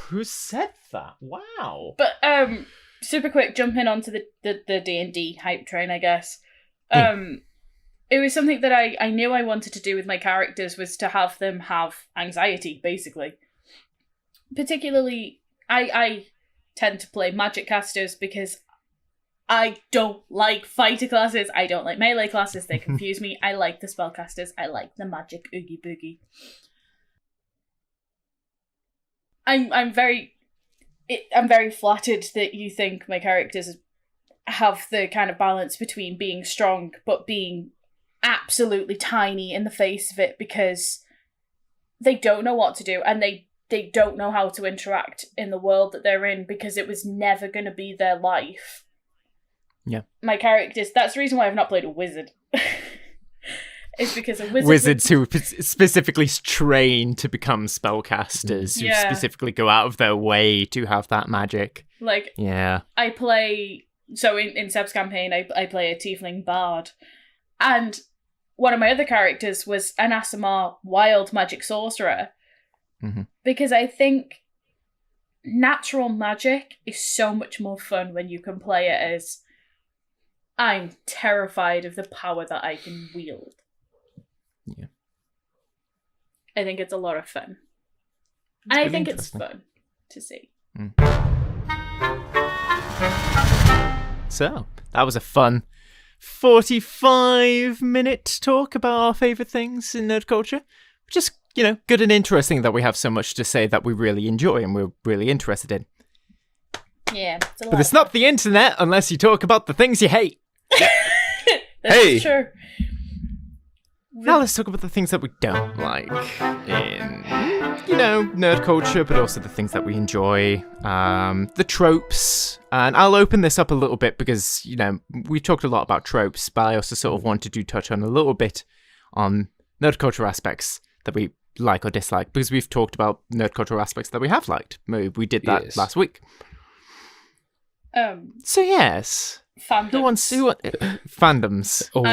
Who said that? Wow. But super quick, jumping onto the D&D hype train, I guess. It was something that I knew I wanted to do with my characters, was to have them have anxiety, basically. Particularly, I tend to play magic casters because I don't like fighter classes. I don't like melee classes. They confuse me. I like the spellcasters. I like the magic oogie boogie. I'm very flattered that you think my characters have the kind of balance between being strong but being absolutely tiny in the face of it, because they don't know what to do, and they don't know how to interact in the world that they're in, because it was never going to be their life. Yeah. My characters, that's the reason why I've not played a wizard. It's because a wizard... Wizards who specifically train to become spellcasters, who specifically go out of their way to have that magic. Like, yeah. I play... So in Seb's campaign, I play a tiefling bard. And one of my other characters was an Aasimar wild magic sorcerer. Mm-hmm. Because I think natural magic is so much more fun when you can play it as, I'm terrified of the power that I can wield. Yeah. I think it's a lot of fun. And I think it's fun to see. So, that was a fun 45-minute talk about our favourite things in nerd culture. Which is, good and interesting that we have so much to say that we really enjoy and we're really interested in. Yeah. But it's not the internet unless you talk about the things you hate. That's true. Now let's talk about the things that we don't like in, nerd culture, but also the things that we enjoy, the tropes. And I'll open this up a little bit because, we talked a lot about tropes, but I also sort of wanted to touch on a little bit on nerd culture aspects that we like or dislike, because we've talked about nerd culture aspects that we have liked. We did that last week. So yes. Fandoms. Fandoms. Oh,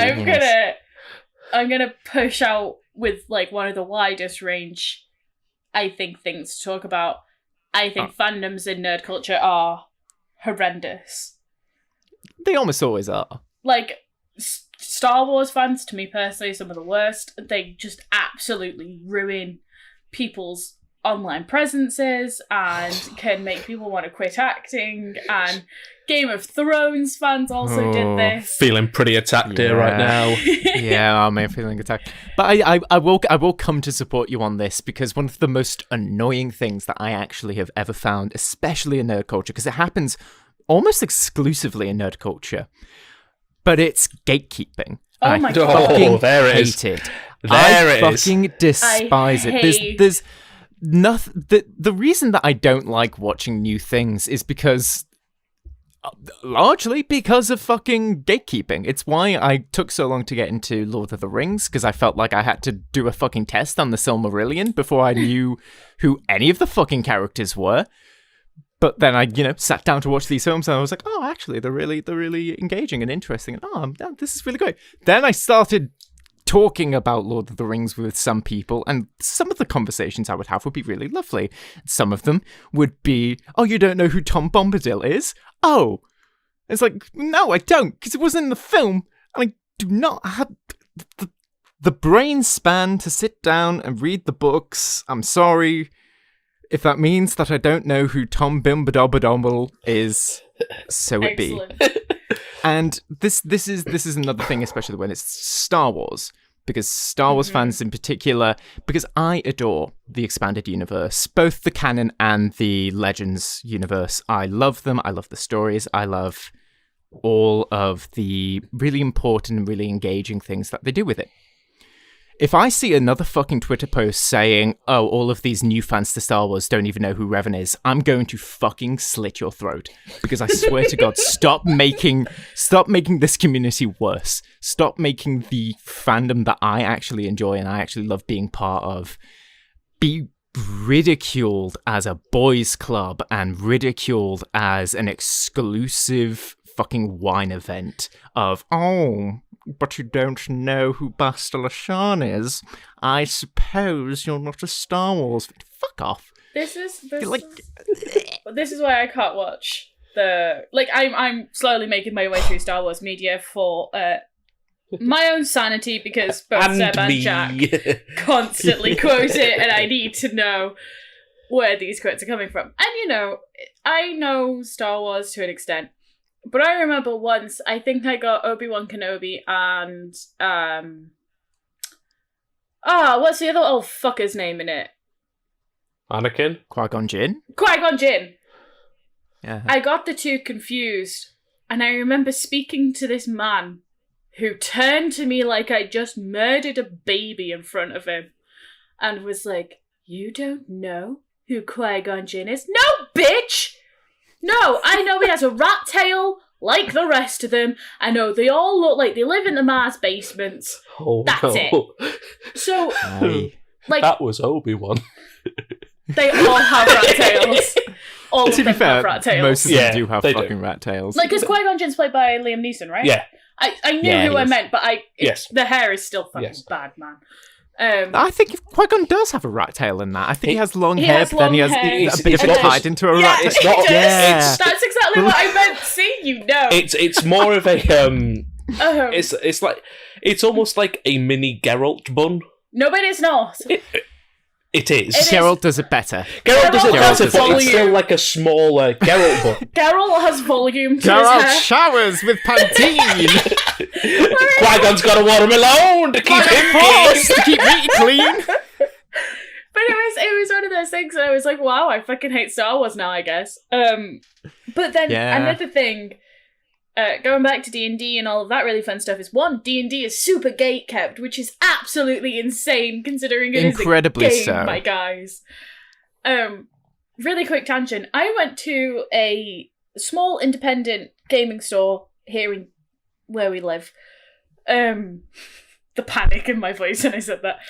I'm gonna push out with one of the widest range, I think, things to talk about. I think fandoms in nerd culture are horrendous. They almost always are. Star Wars fans, to me personally, some of the worst. They just absolutely ruin people's online presences and can make people want to quit acting, and Game of Thrones fans also did this. Feeling pretty attacked here right now. Yeah, I'm feeling attacked. But I will come to support you on this, because one of the most annoying things that I actually have ever found, especially in nerd culture, because it happens almost exclusively in nerd culture, but it's gatekeeping. Oh my God. There it is. Hate it. There I it is. fucking despise it. There's nothing. The reason that I don't like watching new things is because, largely because of fucking gatekeeping. It's why I took so long to get into Lord of the Rings, because I felt like I had to do a fucking test on the Silmarillion before I knew who any of the fucking characters were. But then I, sat down to watch these films and I was like, oh, actually, they're really engaging and interesting. And this is really great. Then I started talking about Lord of the Rings with some people, and some of the conversations I would have would be really lovely. Some of them would be, oh, you don't know who Tom Bombadil is? Oh. It's like, no, I don't, because it wasn't in the film, and I do not have the brain span to sit down and read the books. I'm sorry if that means that I don't know who Tom Bombadil is, so it be. And this is another thing, especially when it's Star Wars, because Star Wars fans in particular, because I adore the expanded universe, both the canon and the Legends universe. I love them. I love the stories. I love all of the really important and really engaging things that they do with it. If I see another fucking Twitter post saying, oh, all of these new fans to Star Wars don't even know who Revan is, I'm going to fucking slit your throat. Because I swear to God, stop making this community worse. Stop making the fandom that I actually enjoy and I actually love being part of be ridiculed as a boys' club and ridiculed as an exclusive fucking wine event of, oh, but you don't know who Bastila Shan is. I suppose you're not a Star Wars fan. Fuck off. This is why I can't watch the... I'm slowly making my way through Star Wars media for my own sanity, because both Seb and Jack constantly quote it, and I need to know where these quotes are coming from. And, I know Star Wars to an extent. But I remember once, I think I got Obi-Wan Kenobi and, what's the other old fucker's name in it? Anakin? Qui-Gon Jinn? Qui-Gon Jinn! Yeah. I got the two confused, and I remember speaking to this man who turned to me like I just murdered a baby in front of him, and was like, you don't know who Qui-Gon Jinn is? No, bitch! No, I know he has a rat tail, like the rest of them. I know they all look like they live in the Mars basements. Oh, that's no. it. So, that was Obi-Wan. They all have rat tails. All of to them be fair, have rat tails. most of them do have fucking rat tails. Because Qui-Gon Jinn's played by Liam Neeson, right? Yeah. I knew who I meant, but Yes. the hair is still fucking bad, man. I think Qui-Gon does have a rat tail in that. I think he has long hair, but then he has a bit of it tied into a rat tail. It's not. That's exactly what I meant. See, It's more of a it's almost like a mini Geralt bun. No, but it's not. It is. Geralt does it better. Geralt does it better, but it's still like a smaller Geralt bun. Geralt has volume to Geralt his hair. showers with Pantene. Qui-Gon's got to water him alone to keep him clean. To keep me clean. But it was one of those things that I was like, wow, I fucking hate Star Wars now, I guess. But then another thing, going back to D&D and all of that really fun stuff is, one, D&D is super gate-kept, which is absolutely insane considering it incredibly is a game, so. my guys. Really quick tangent. I went to a small independent gaming store here in where we live. The panic in my voice when I said that.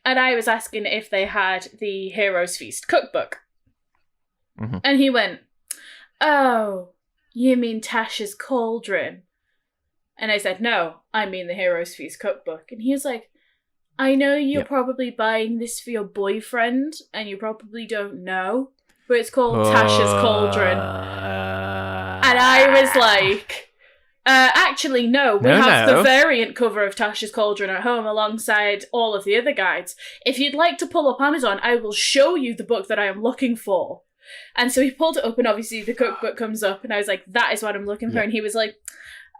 And I was asking if they had the Heroes Feast cookbook. Mm-hmm. And he went, oh, you mean Tasha's Cauldron? And I said, no, I mean the Heroes Feast cookbook. And he was like, I know you're probably buying this for your boyfriend and you probably don't know, but it's called Tasha's Cauldron. And I was like, actually, no. We have the variant cover of Tasha's Cauldron at home alongside all of the other guides. If you'd like to pull up Amazon, I will show you the book that I am looking for. And so he pulled it up and obviously the cookbook comes up and I was like, that is what I'm looking for. And he was like,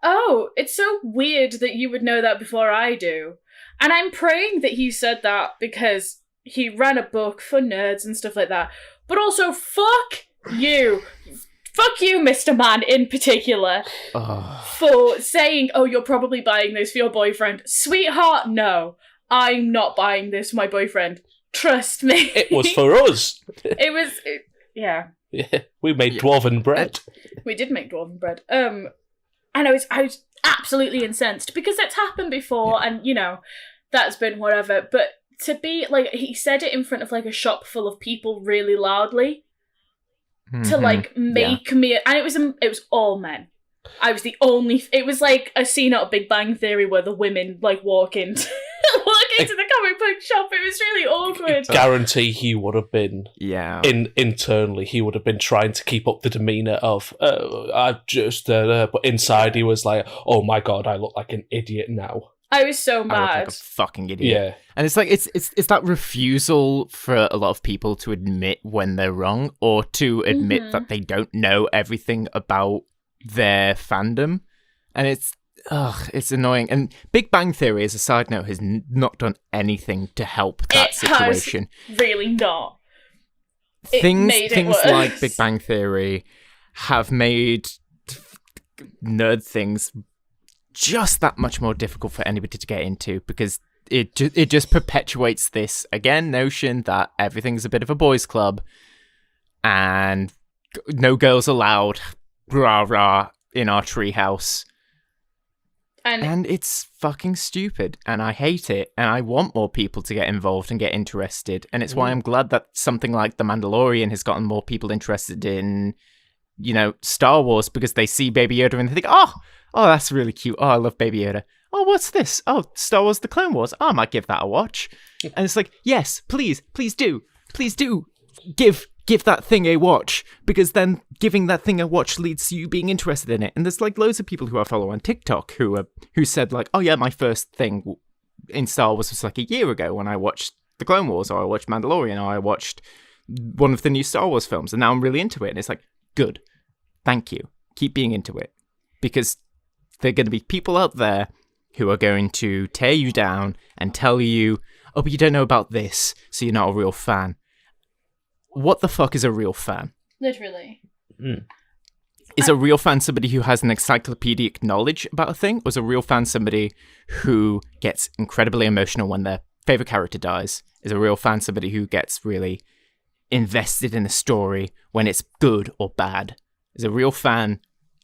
oh, it's so weird that you would know that before I do. And I'm praying that he said that because he ran a book for nerds and stuff like that. But also, fuck you. fuck you, Mr. Man, in particular, for saying, oh, you're probably buying this for your boyfriend. Sweetheart, no. I'm not buying this for my boyfriend. Trust me. It was for us. Yeah. Yeah, we made dwarven bread. We did make dwarven bread. And I was absolutely incensed because it's happened before, and, you know, that's been whatever. But to be, like, he said it in front of, like, a shop full of people really loudly to, like, make me... And it was all men. I was the only... It was like a scene out of Big Bang Theory where the women, like, walk into the comic book shop. It was really awkward. Guarantee he would have been... Yeah. Internally, he would have been trying to keep up the demeanour of, I just... but inside he was like, oh my god, I look like an idiot now. I was so I look mad. like a fucking idiot. Yeah. And it's like, it's that refusal for a lot of people to admit when they're wrong, or to admit that they don't know everything about their fandom. And it's annoying. And Big Bang Theory, as a side note, has not done anything to help that situation. Has really not. Things worse. like Big Bang Theory have made nerd things just that much more difficult for anybody to get into, because it just perpetuates this, again, notion that everything's a bit of a boys' club and no girls allowed, rah rah, in our treehouse. And it's fucking stupid, and I hate it, and I want more people to get involved and get interested, and it's why I'm glad that something like The Mandalorian has gotten more people interested in, you know, Star Wars, because they see Baby Yoda and they think, oh, that's really cute. Oh, I love Baby Yoda. Oh, what's this? Oh, Star Wars The Clone Wars. Oh, I might give that a watch. And it's like, yes, please do. Please do. Give that thing a watch, because then giving that thing a watch leads to you being interested in it. And there's like loads of people who I follow on TikTok who said like, oh yeah, my first thing in Star Wars was like a year ago when I watched The Clone Wars, or I watched Mandalorian, or I watched one of the new Star Wars films, and now I'm really into it. And it's like, good. Thank you. Keep being into it. Because there are going to be people out there who are going to tear you down and tell you, oh, but you don't know about this, so you're not a real fan. What the fuck is a real fan? Literally. Is a real fan somebody who has an encyclopedic knowledge about a thing? Or is a real fan somebody who gets incredibly emotional when their favourite character dies? Is a real fan somebody who gets really invested in a story when it's good or bad? Is a real fan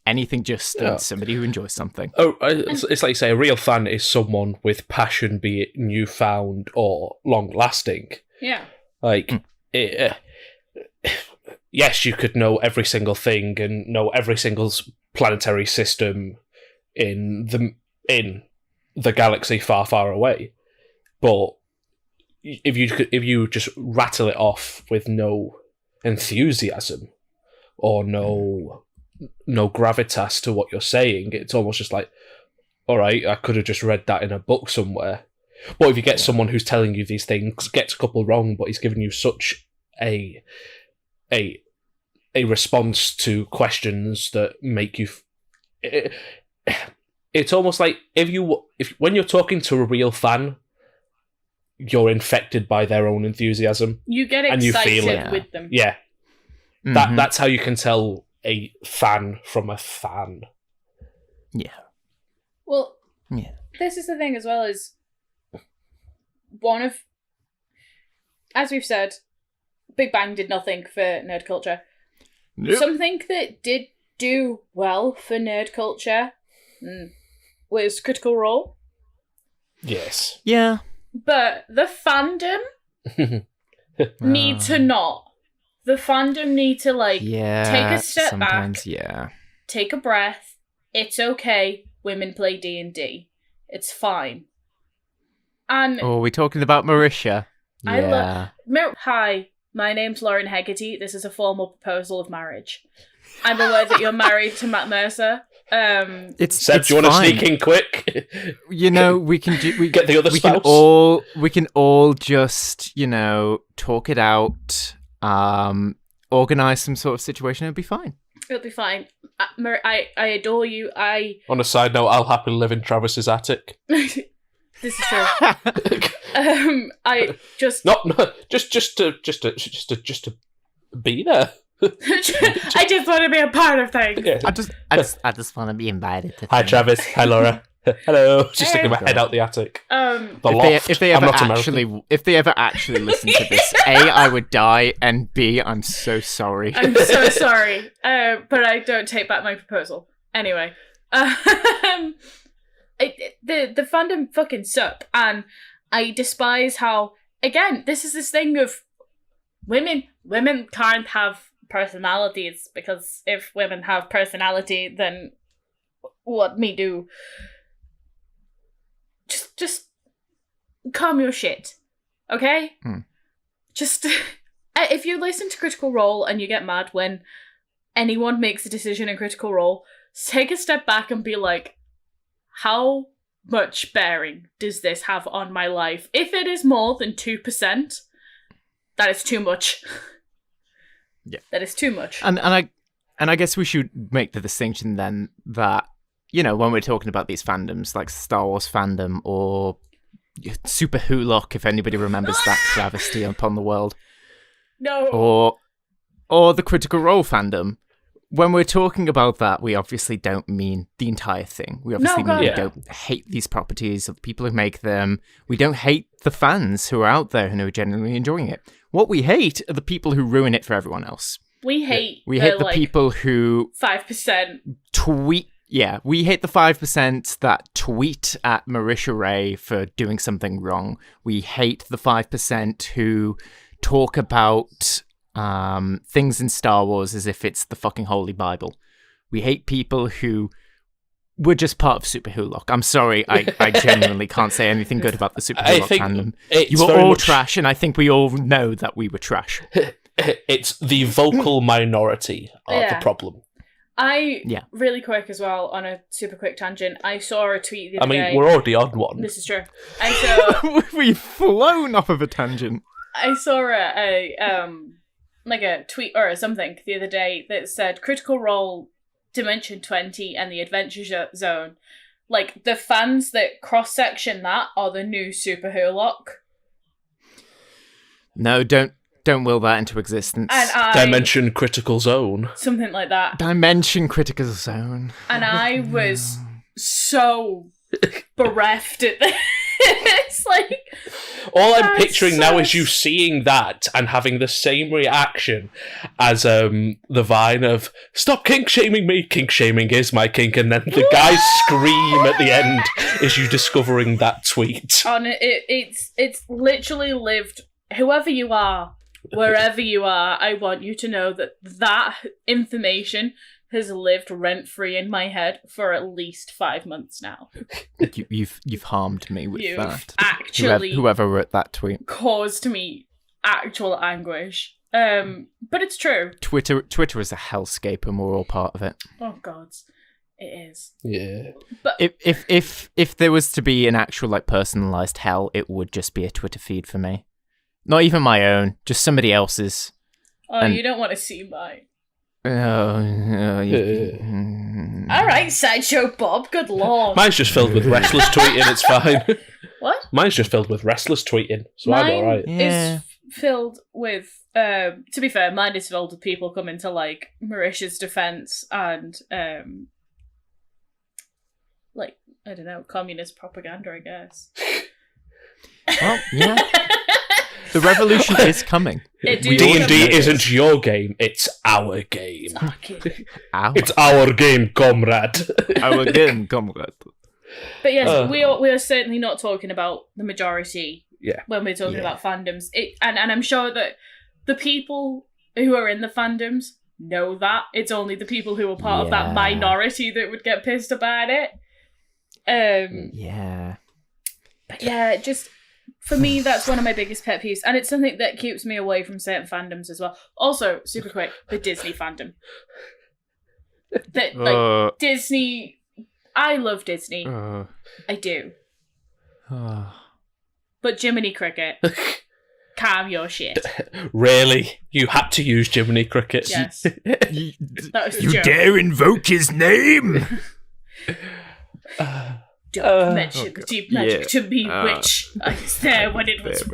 anything just somebody who enjoys something? Oh, it's like you say, a real fan is someone with passion, be it newfound or long-lasting. Yeah. Like, yes, you could know every single thing and know every single planetary system in the galaxy far, far away, but if you just rattle it off with no enthusiasm or no gravitas to what you're saying, it's almost just like, all right, I could have just read that in a book somewhere. But if you get someone who's telling you these things, gets a couple wrong, but he's giving you such a response to questions that make you... It's almost like if when you're talking to a real fan, you're infected by their own enthusiasm. You get excited and you feel it. with them. Yeah. Mm-hmm. That's how you can tell a fan from a fan. Yeah. Well, yeah. This is the thing as well, is one of, as we've said, Big Bang did nothing for nerd culture. Nope. Something that did do well for nerd culture was Critical Role. Yes. Yeah. But the fandom need to not. The fandom need to, like, take a step back. Yeah. Take a breath. It's okay. Women play D&D. It's fine. And oh, are we talking about Marisha? I love... Hi, my name's Lauren Hegarty. This is a formal proposal of marriage. I'm aware that you're married to Matt Mercer. Seb, do you want to sneak in quick? You know, we can do. We get the other spouse. We can all just, you know, talk it out. Organize some sort of situation. It'll be fine. It'll be fine. I adore you. On a side note, I'll happily live in Travis's attic. This is true. I just just to be there. I just want to be a part of things. Yeah. I just want to be invited to Hi, things. Travis. Hi, Laura. Hello. Just Hey. sticking my head out the attic. The If loft. they I'm ever not American. if they ever actually listen to this, A, I would die, and B, I'm so sorry. I'm so sorry, but I don't take back my proposal. Anyway, the fandom fucking suck, and I despise how, again, this is this thing of women can't have personalities, because if women have personality, then what me do? Just calm your shit, okay? Just if you listen to Critical Role and you get mad when anyone makes a decision in Critical Role, take a step back and be like, how much bearing does this have on my life? If it is more than 2%, that is too much. Yeah, that is too much. And I guess we should make the distinction then that, you know, when we're talking about these fandoms, like Star Wars fandom or Super Hulock, if anybody remembers that travesty upon the world, No. or the Critical Role fandom, when we're talking about that, we obviously don't mean the entire thing. We obviously God, we yeah. don't hate these properties of the people who make them. We don't hate the fans who are out there and who are genuinely enjoying it. What we hate are the people who ruin it for everyone else. We hate We hate the like, people who 5%. tweet. Yeah, we hate the 5% that tweet at Marisha Ray for doing something wrong. We hate the 5% who talk about things in Star Wars as if it's the fucking Holy Bible. We hate people who were just part of Super Hulock. I'm sorry, I genuinely can't say anything good about the Super I Hulock think fandom. it's You were very all much- trash, and I think we all know that we were trash. It's the vocal minority are Yeah. the problem. Yeah. Really quick as well, on a super quick tangent, I saw a tweet the I other mean, day. we're already on one. This is true. I saw We've flown off of a tangent. a tweet or something the other day that said Critical Role, Dimension 20 and the Adventure Zone. Like, the fans that cross-section that are the new Super Hulock. No, don't will that into existence. And Dimension Critical Zone. something like that. Dimension Critical Zone. And I was so bereft at this. Like, All I'm that's picturing now so- is you seeing that and having the same reaction as the Vine of "Stop kink shaming me. Kink shaming is my kink," and then the guys scream at the end as you discovering that tweet. on it's literally lived. Whoever you are, wherever you are, I want you to know that information has lived rent-free in my head for at least 5 months now. You've harmed me with You've that. actually Whoever wrote that tweet. caused me actual anguish. But it's true. Twitter is a hellscape, and we're all part of it. Oh God, it is. Yeah. But If there was to be an actual like personalized hell, it would just be a Twitter feed for me. Not even my own, just somebody else's. And- you don't want to see mine. All All right, Sideshow Bob. Good lord. Mine's just filled with restless tweeting. It's fine. What? Mine's just filled with restless tweeting, so I'm all right. Yeah. Is filled with, to be fair, mine is filled with people coming to, like, Marisha's defense and, like, I don't know, communist propaganda, I guess. Well, yeah. The revolution is coming. It We do all come D&D know with- isn't your game, it's our game. Okay. Ow. It's our game, comrade. Our game, comrade. But yes, we are certainly not talking about the majority Yeah. when we're talking Yeah. about fandoms. And I'm sure that the people who are in the fandoms know that. It's only the people who are part of that Yeah. minority that would get pissed about it. Yeah. But yeah, just for me, that's one of my biggest pet peeves, and it's something that keeps me away from certain fandoms as well. Also, super quick, the Disney fandom. Like Disney, I love Disney, I do. But Jiminy Cricket, calm your shit. Really? You had to use Jiminy Cricket? Yes, You that was the joke. dare invoke his name? Don't mention the cheap magic to me, which I was there when it was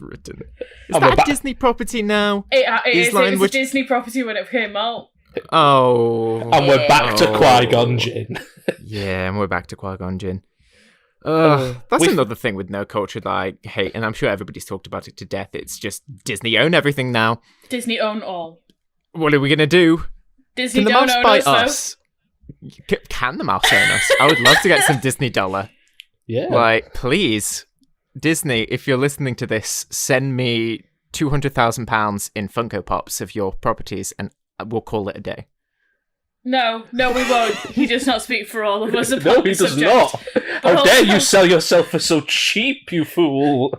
written. Is that a Disney property now? It was a Disney property when it came out. Oh. And we're back to Qui-Gon Jinn. Yeah, and we're back to Qui-Gon Jinn. That's another thing with no culture that I hate, and I'm sure everybody's talked about it to death. It's just Disney own everything now. Disney own all. What are we going to do? Disney Can the don't mouse own buy us. Can the mouse own us? I would love to get some Disney dollar. Yeah. Like, please, Disney, if you're listening to this, send me £200,000 in Funko Pops of your properties, and we'll call it a day. No, we won't. He does not speak for all of us about No, he does subject. not. How dare you sell yourself for so cheap, you fool?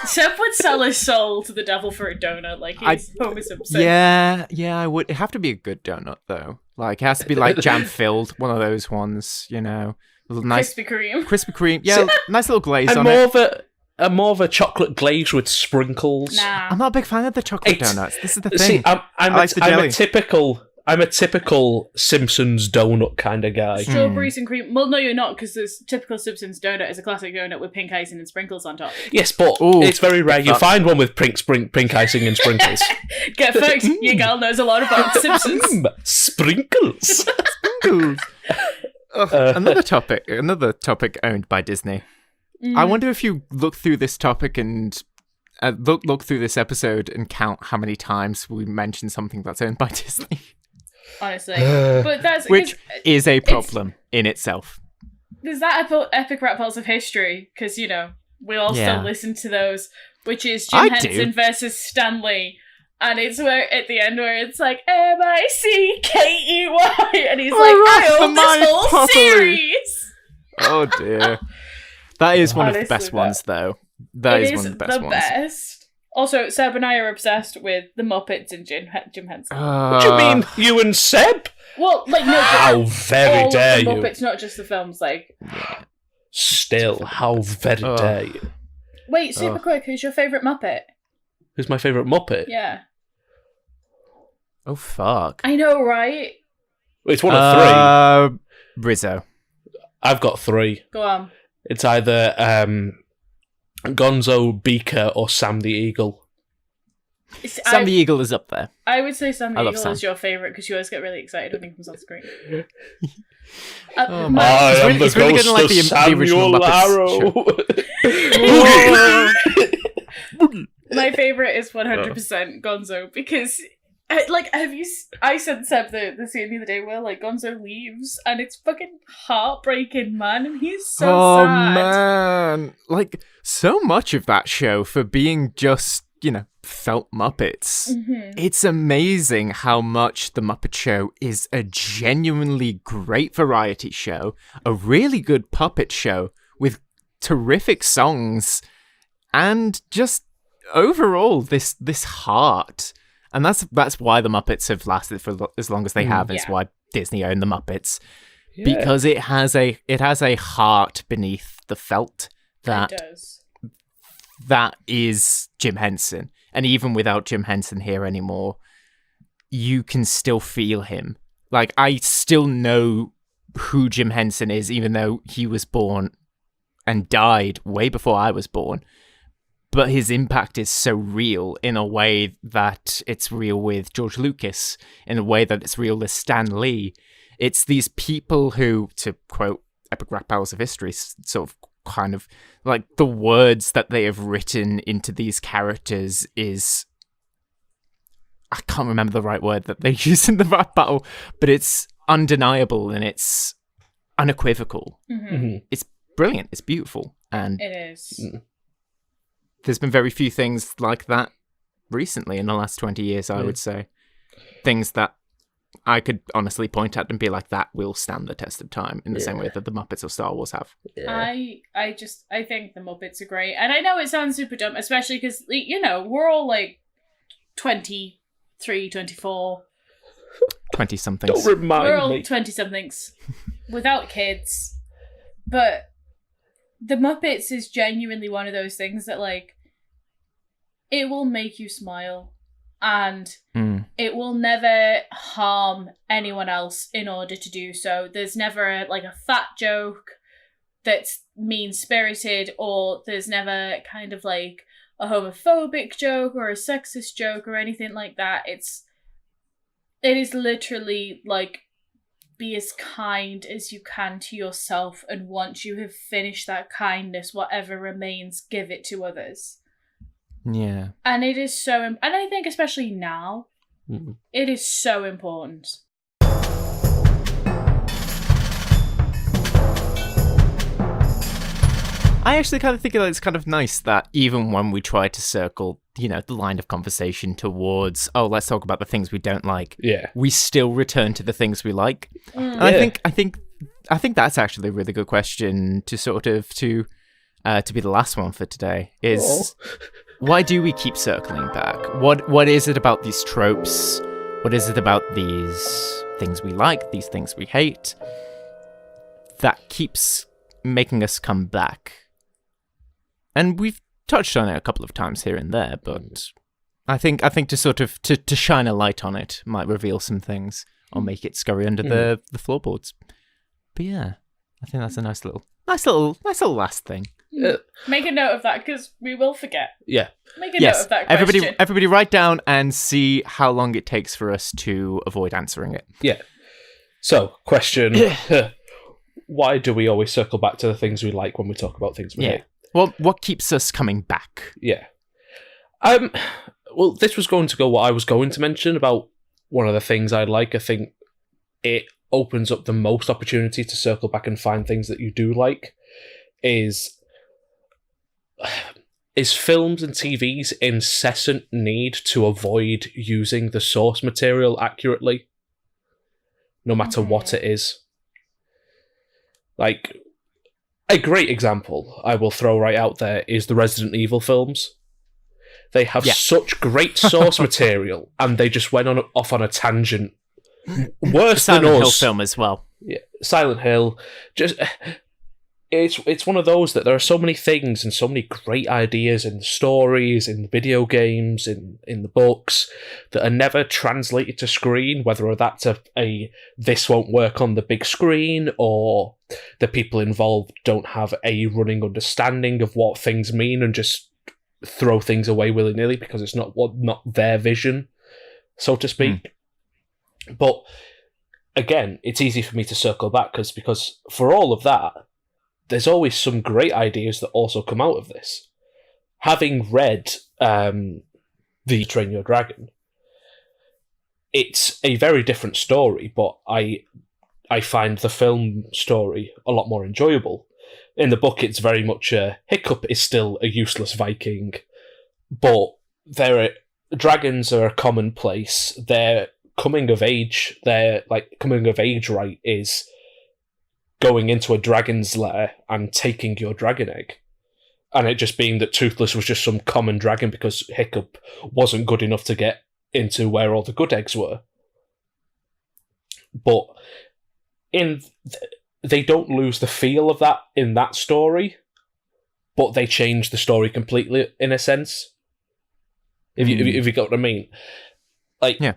Seb would sell his soul to the devil for a donut, like he's Homer Simpson. Yeah, I would. It'd have to be a good donut, though. Like, it has to be, like, jam-filled, one of those ones, you know. A little nice... Krispy Kreme. Yeah, nice little glaze I'm on more it. more of a chocolate glaze with sprinkles. Nah. I'm not a big fan of the chocolate donuts. This is the thing. See, I'm a typical Simpsons donut kind of guy. Strawberries and cream. Well, no, you're not, because this typical Simpsons donut is a classic donut with pink icing and sprinkles on top. Yes, but it's very rare. You find one with pink icing and sprinkles. Get fucked. Your girl knows a lot about Simpsons. Sprinkles. Sprinkles. Another topic owned by Disney. I wonder if you look through this topic and look through this episode and count how many times we mention something that's owned by Disney. Honestly, but that's which is a problem in itself. There's that epic rap pulse of history, because we all still listen to those, which is Jim Henson versus Stan Lee. And it's where at the end where it's like MICKEY, and he's like, I own this whole series. Oh dear, that is one of the best ones, though. That is one of the best ones. Best. Also, Seb and I are obsessed with the Muppets and Jim Henson. What do you mean, you and Seb? Well, like, no. How very dare you? Muppets, not just the films, like. Still, how very dare you? Wait, super quick, who's your favourite Muppet? Who's my favourite Muppet? Yeah. Oh, fuck. I know, right? It's one of three. Rizzo. I've got three. Go on. It's either Gonzo, Beaker, or Sam the Eagle. Sam the Eagle is up there. I would say Sam the Eagle is your favourite because you always get really excited when he comes on screen. I am the ghost of Samuel Larrow. My favourite is 100% Gonzo because, I said Seb the scene the other day where Gonzo leaves and it's fucking heartbreaking, man, and he's so sad. Man, so much of that show for being just felt Muppets. Mm-hmm. It's amazing how much The Muppet Show is a genuinely great variety show, a really good puppet show with terrific songs, and just overall this heart. And that's why the Muppets have lasted for as long as they have. It's why Disney owned the Muppets, because it has a heart beneath the felt that is Jim Henson. And even without Jim Henson here anymore, you can still feel him. I still know who Jim Henson is, even though he was born and died way before I was born. But his impact is so real in a way that it's real with George Lucas, in a way that it's real with Stan Lee. It's these people who, to quote Epic Rap Powers of History, sort of kind of the words that they have written into these characters is, I can't remember the right word that they use in the rap battle, but it's undeniable and it's unequivocal. Mm-hmm. It's brilliant. It's beautiful. And it is. There's been very few things like that recently in the last 20 years, I would say. Things that I could honestly point at and be like, that will stand the test of time in the same way that the Muppets or Star Wars have. Yeah. I think the Muppets are great. And I know it sounds super dumb, especially because, we're all 23, 24. 20-somethings. Don't remind me. We're all 20-somethings without kids. But the Muppets is genuinely one of those things that, it will make you smile. And it will never harm anyone else in order to do so. There's never a fat joke. that's mean-spirited, or there's never kind of like a homophobic joke or a sexist joke or anything like that. It is literally like, be as kind as you can to yourself, and once you have finished that kindness, whatever remains, give it to others. Yeah. And it is so, and I think especially now, it is so important. I actually kind of think that it's kind of nice that even when we try to circle, the line of conversation towards, let's talk about the things we don't like, we still return to the things we like. And I think that's actually a really good question to sort of to be the last one for today. Is why do we keep circling back? What is it about these tropes? What is it about these things we like, these things we hate, that keeps making us come back? And we've touched on it a couple of times here and there, but I think to sort of to shine a light on it might reveal some things or make it scurry under the floorboards. But yeah, I think that's a nice little last thing. Make a note of that, because we will forget. Yeah. Make a note of that question. Everybody write down and see how long it takes for us to avoid answering it. Yeah. So, question. Why do we always circle back to the things we like when we talk about things we hate? Well, what keeps us coming back? Yeah. Well, this was going to go what I was going to mention about one of the things I like. I think it opens up the most opportunity to circle back and find things that you do like is films and TV's incessant need to avoid using the source material accurately, no matter what it is. Like, a great example I will throw right out there is the Resident Evil films. They have such great source material, and they just went off on a tangent. Worse than us. Silent Hill film as well. Yeah, Silent Hill. It's one of those that there are so many things and so many great ideas in stories, in video games, in the books that are never translated to screen, whether that's a this won't work on the big screen, or the people involved don't have a running understanding of what things mean and just throw things away willy-nilly because it's not their vision, so to speak. But again, it's easy for me to circle back because for all of that, there's always some great ideas that also come out of this. Having read the Train Your Dragon, it's a very different story, but I find the film story a lot more enjoyable. In the book, it's very much Hiccup is still a useless Viking, but dragons are a commonplace. Their coming of age right is going into a dragon's lair and taking your dragon egg. And it just being that Toothless was just some common dragon because Hiccup wasn't good enough to get into where all the good eggs were. But they don't lose the feel of that in that story, but they change the story completely in a sense. If you got what I mean. Like, yeah.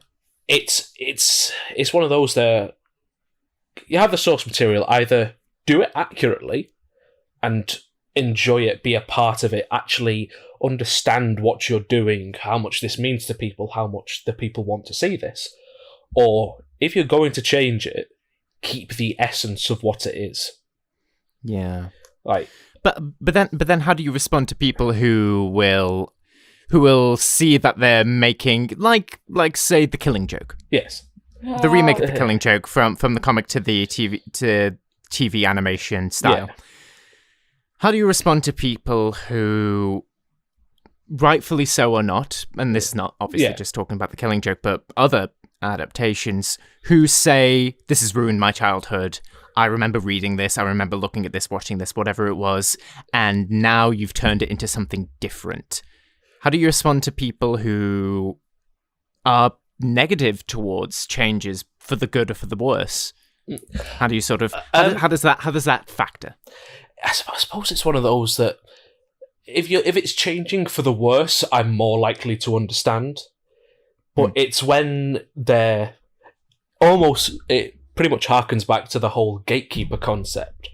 It's one of those that you have the source material, either do it accurately and enjoy it, be a part of it, actually understand what you're doing, how much this means to people, how much the people want to see this. Or if you're going to change it, keep the essence of what it is. Yeah. Like, but then how do you respond to people who will see that they're making like say The Killing Joke? Yes. The remake of The Killing Joke from the comic to the TV animation style. Yeah. How do you respond to people who, rightfully so or not, and this is not obviously just talking about The Killing Joke, but other adaptations, who say, this has ruined my childhood, I remember reading this, I remember looking at this, watching this, whatever it was, and now you've turned it into something different? How do you respond to people who are negative towards changes for the good or for the worse? How do you sort of how does that factor? I suppose it's one of those that if it's changing for the worse, I'm more likely to understand. But it's when they're it pretty much harkens back to the whole gatekeeper concept.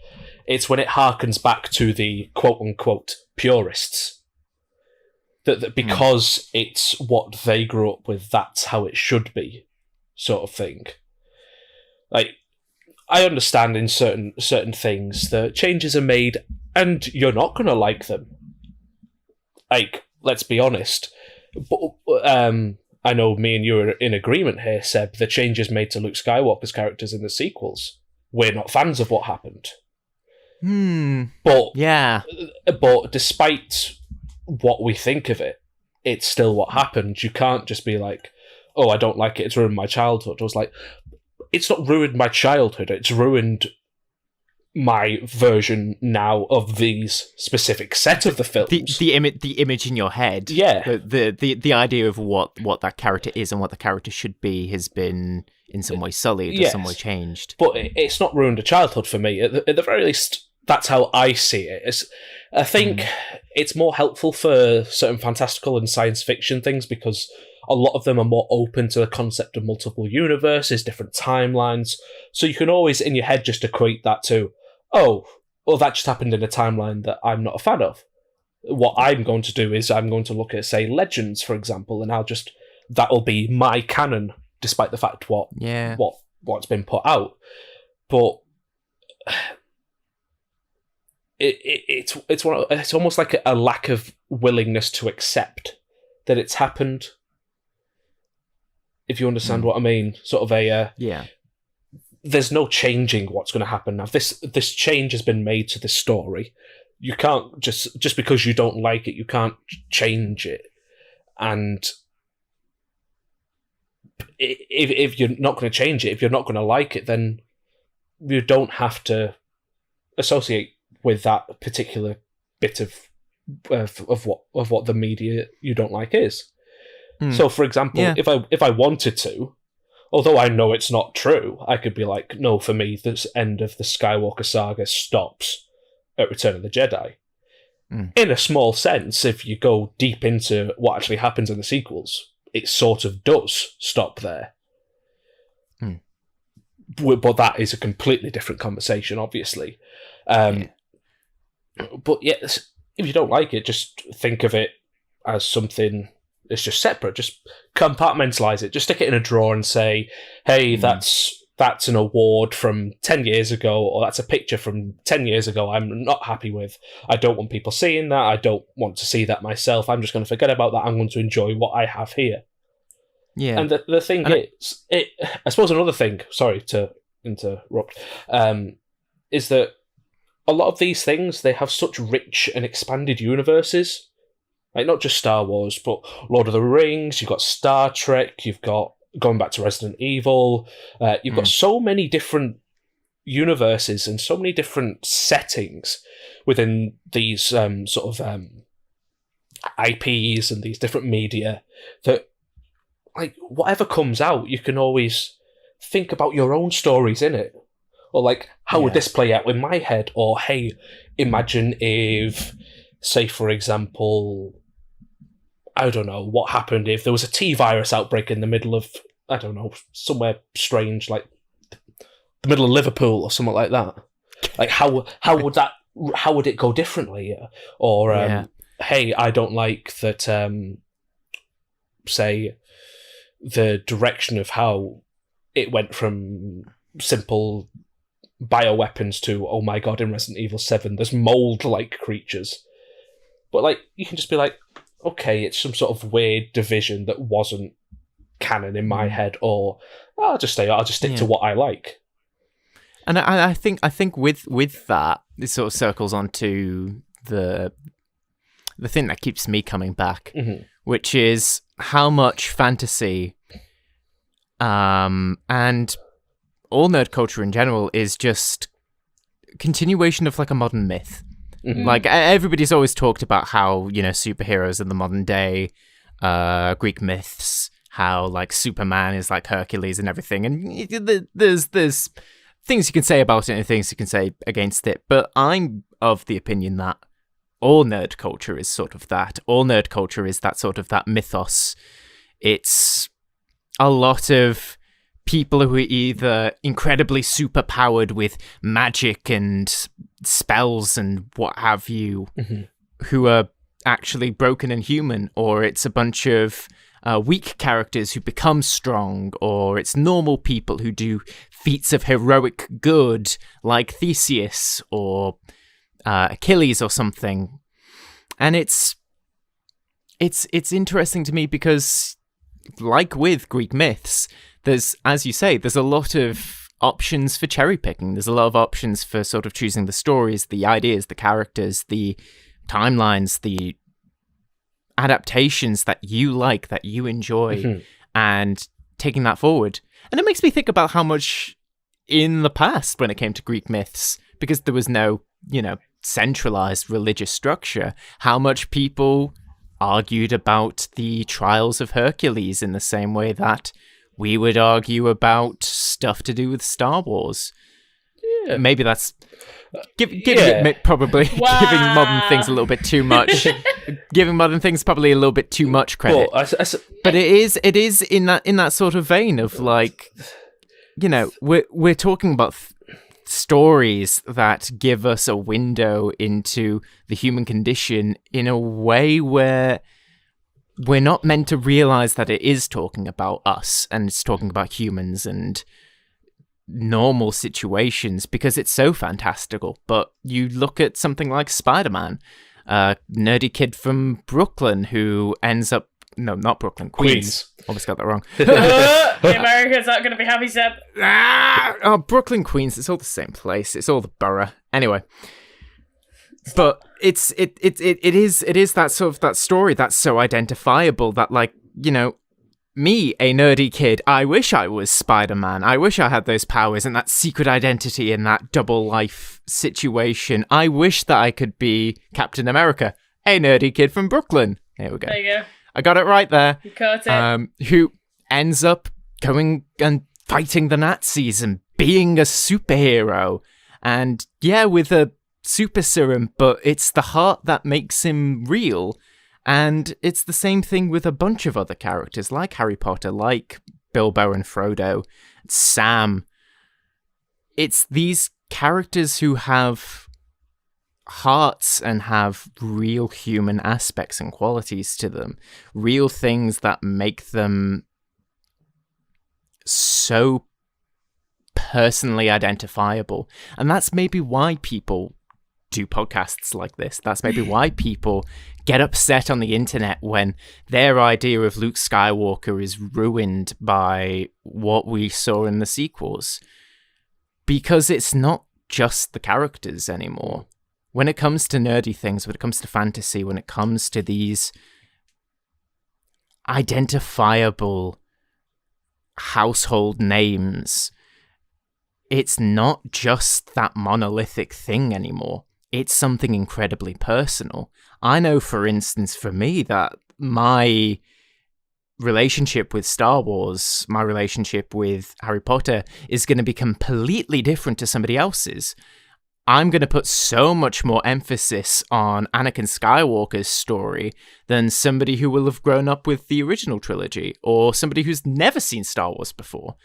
It's when it harkens back to the quote-unquote purists. That because it's what they grew up with, that's how it should be, sort of thing. Like, I understand in certain things that changes are made and you're not going to like them. Like, let's be honest. But, I know me and you are in agreement here, Seb. The changes made to Luke Skywalker's characters in the sequels, we're not fans of what happened. But despite what we think of it, it's still what happened. You can't just be like, oh, I don't like it, it's ruined my childhood. I was like, it's not ruined my childhood, it's ruined my version now of these specific set of the films. The image in your head. Yeah. The idea of what that character is and what the character should be has been in some way sullied or some way changed. But it's not ruined a childhood for me. At the very least, that's how I see it. I think it's more helpful for certain fantastical and science fiction things because a lot of them are more open to the concept of multiple universes, different timelines. So you can always, in your head, just equate that to, oh, well, that just happened in a timeline that I'm not a fan of. What I'm going to do is I'm going to look at, say, Legends, for example, and that'll be my canon, despite the fact what's been put out. But it's almost like a lack of willingness to accept that it's happened. If you understand what I mean, sort of there's no changing what's going to happen now. This change has been made to the story. You can't just because you don't like it, you can't change it. And if you're not going to change it, if you're not going to like it, then you don't have to associate with that particular bit of what the media you don't like is. So, for example, if I wanted to, although I know it's not true, I could be like, no, for me, this end of the Skywalker saga stops at Return of the Jedi. In a small sense, if you go deep into what actually happens in the sequels, it sort of does stop there. But that is a completely different conversation, obviously. But yes, if you don't like it, just think of it as something... It's just separate. Just compartmentalize it. Just stick it in a drawer and say, hey, that's an award from 10 years ago, or that's a picture from 10 years ago I'm not happy with. I don't want people seeing that. I don't want to see that myself. I'm just going to forget about that. I'm going to enjoy what I have here. Yeah. And the thing is, I suppose another thing, sorry to interrupt, is that a lot of these things, they have such rich and expanded universes. Like, not just Star Wars, but Lord of the Rings, you've got Star Trek, you've got, going back to Resident Evil, you've got so many different universes and so many different settings within these sort of IPs and these different media that, like, whatever comes out, you can always think about your own stories in it. Or, like, how would this play out in my head? Or, hey, imagine if, say, for example... I don't know, what happened if there was a T-virus outbreak in the middle of, I don't know, somewhere strange, like the middle of Liverpool or something like that. Like, how would it go differently? Or, hey, I don't like that, say, the direction of how it went from simple bioweapons to, oh my god, in Resident Evil 7, there's mold-like creatures. But, like, you can just be like, okay, it's some sort of weird division that wasn't canon in my head, or I'll just stick to what I like. And I think with that, it sort of circles onto the thing that keeps me coming back, which is how much fantasy and all nerd culture in general is just continuation of like a modern myth. Like, everybody's always talked about how, you know, superheroes in the modern day, Greek myths, how, like, Superman is like Hercules and everything. And there's things you can say about it and things you can say against it. But I'm of the opinion that all nerd culture is sort of that. All nerd culture is that sort of that mythos. It's a lot of people who are either incredibly superpowered with magic and spells and what have you, who are actually broken and human, or it's a bunch of weak characters who become strong, or it's normal people who do feats of heroic good, like Theseus or Achilles or something. And it's interesting to me because, like with Greek myths, there's, as you say, there's a lot of options for cherry picking. There's a lot of options for sort of choosing the stories, the ideas, the characters, the timelines, the adaptations that you like, that you enjoy, and taking that forward. And it makes me think about how much in the past, when it came to Greek myths, because there was no, centralized religious structure, how much people argued about the trials of Hercules in the same way that we would argue about stuff to do with Star Wars. Yeah. Maybe that's probably giving modern things a little bit too much. Giving modern things probably a little bit too much credit. But it is in that sort of vein of like, we're talking about stories that give us a window into the human condition in a way where we're not meant to realize that it is talking about us and it's talking about humans and normal situations because it's so fantastical. But you look at something like Spider-Man, a nerdy kid from Brooklyn who ends up not Brooklyn, Queens. Almost got that wrong. The Americans aren't going to be happy, Seb. Brooklyn, Queens. It's all the same place. It's all the borough. Anyway, but it is that sort of that story that's so identifiable that, like, me, a nerdy kid, I wish I was Spider-Man. I wish I had those powers and that secret identity in that double life situation. I wish that I could be Captain America, a nerdy kid from Brooklyn. There we go. There you go. I got it right there. You caught it. Who ends up going and fighting the Nazis and being a superhero. And yeah, with a super serum, but it's the heart that makes him real. And it's the same thing with a bunch of other characters like Harry Potter, like Bilbo and Frodo, Sam. It's these characters who have hearts and have real human aspects and qualities to them, real things that make them so personally identifiable. And that's maybe why people do podcasts like this. That's maybe why people get upset on the internet when their idea of Luke Skywalker is ruined by what we saw in the sequels, because it's not just the characters anymore. When it comes to nerdy things, when it comes to fantasy, when it comes to these identifiable household names, it's not just that monolithic thing anymore. It's something incredibly personal. I know, for instance, for me, that my relationship with Star Wars, my relationship with Harry Potter is going to be completely different to somebody else's. I'm going to put so much more emphasis on Anakin Skywalker's story than somebody who will have grown up with the original trilogy or somebody who's never seen Star Wars before.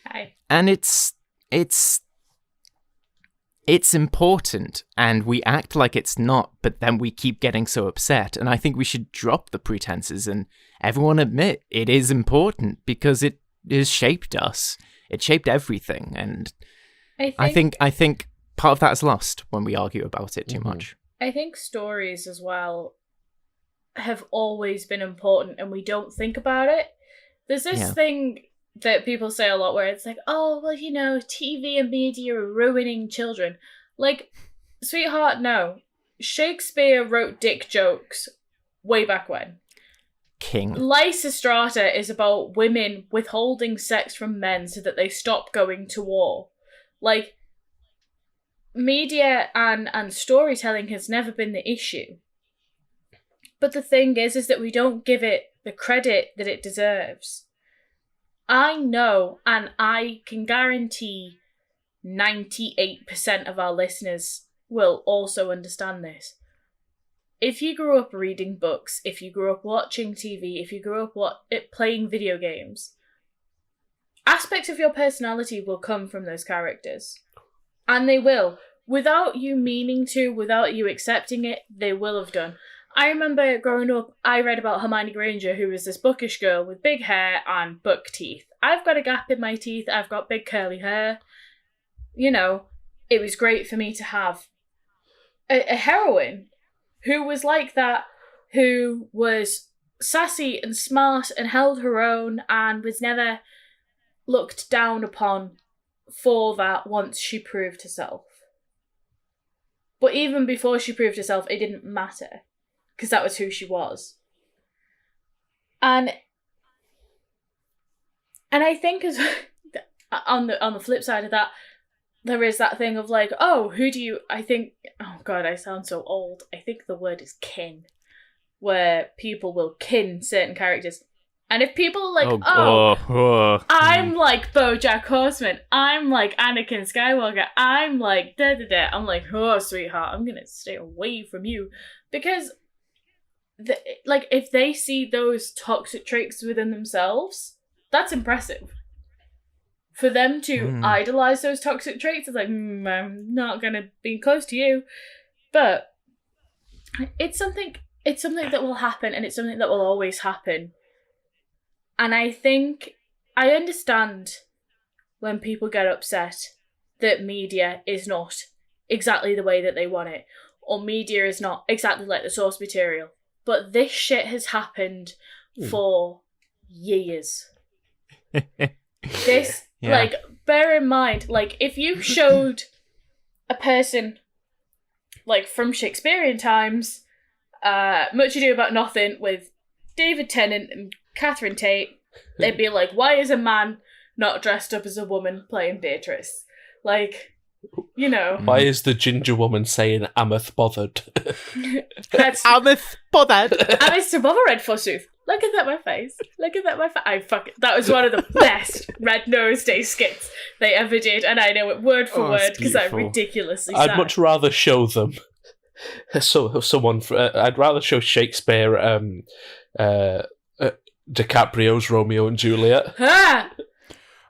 Hi. And it's important, and we act like it's not, but then we keep getting so upset. And I think we should drop the pretenses and everyone admit it is important because it has shaped us. It shaped everything. And I think part of that is lost when we argue about it too much. I think stories as well have always been important and we don't think about it. There's this thing that people say a lot where it's like, oh, well, TV and media are ruining children. Like, sweetheart, no. Shakespeare wrote dick jokes way back when. King. Lysistrata is about women withholding sex from men so that they stop going to war. Like, media and storytelling has never been the issue. But the thing is that we don't give it the credit that it deserves. I know, and I can guarantee 98% of our listeners will also understand this. If you grew up reading books, if you grew up watching TV, if you grew up playing video games, aspects of your personality will come from those characters. And they will. without you meaning to, without you accepting it, they will have done. I remember growing up, I read about Hermione Granger, who was this bookish girl with big hair and buck teeth. I've got a gap in my teeth, I've got big curly hair. You know, it was great for me to have a heroine who was like that, who was sassy and smart and held her own and was never looked down upon for that once she proved herself. But even before she proved herself, it didn't matter, because that was who she was. And I think as on the flip side of that, there is that thing of like, oh, I think, oh God, I sound so old. I think the word is kin, where people will kin certain characters. And if people are like, I'm like BoJack Horseman, I'm like Anakin Skywalker, I'm like da-da-da, I'm like, oh, sweetheart, I'm gonna stay away from you. Because, if they see those toxic traits within themselves, that's impressive. For them to idolize those toxic traits, it's like, I'm not gonna be close to you. But it's something that will happen, and it's something that will always happen. And I think I understand when people get upset that media is not exactly the way that they want it, or media is not exactly like the source material. But this shit has happened for years. This, bear in mind, if you showed a person, from Shakespearean times, Much Ado About Nothing with David Tennant and Catherine Tate, they'd be like, why is a man not dressed up as a woman playing Beatrice? You know. Why is the ginger woman saying ameth bothered? That's ameth bothered. Ameth to bothered, forsooth. Look at that, my face. Look at that, my face. That was one of the best Red Nose Day skits they ever did, and I know it word for word because I'm ridiculously sad. I'd much rather show them. I'd rather show Shakespeare DiCaprio's Romeo and Juliet.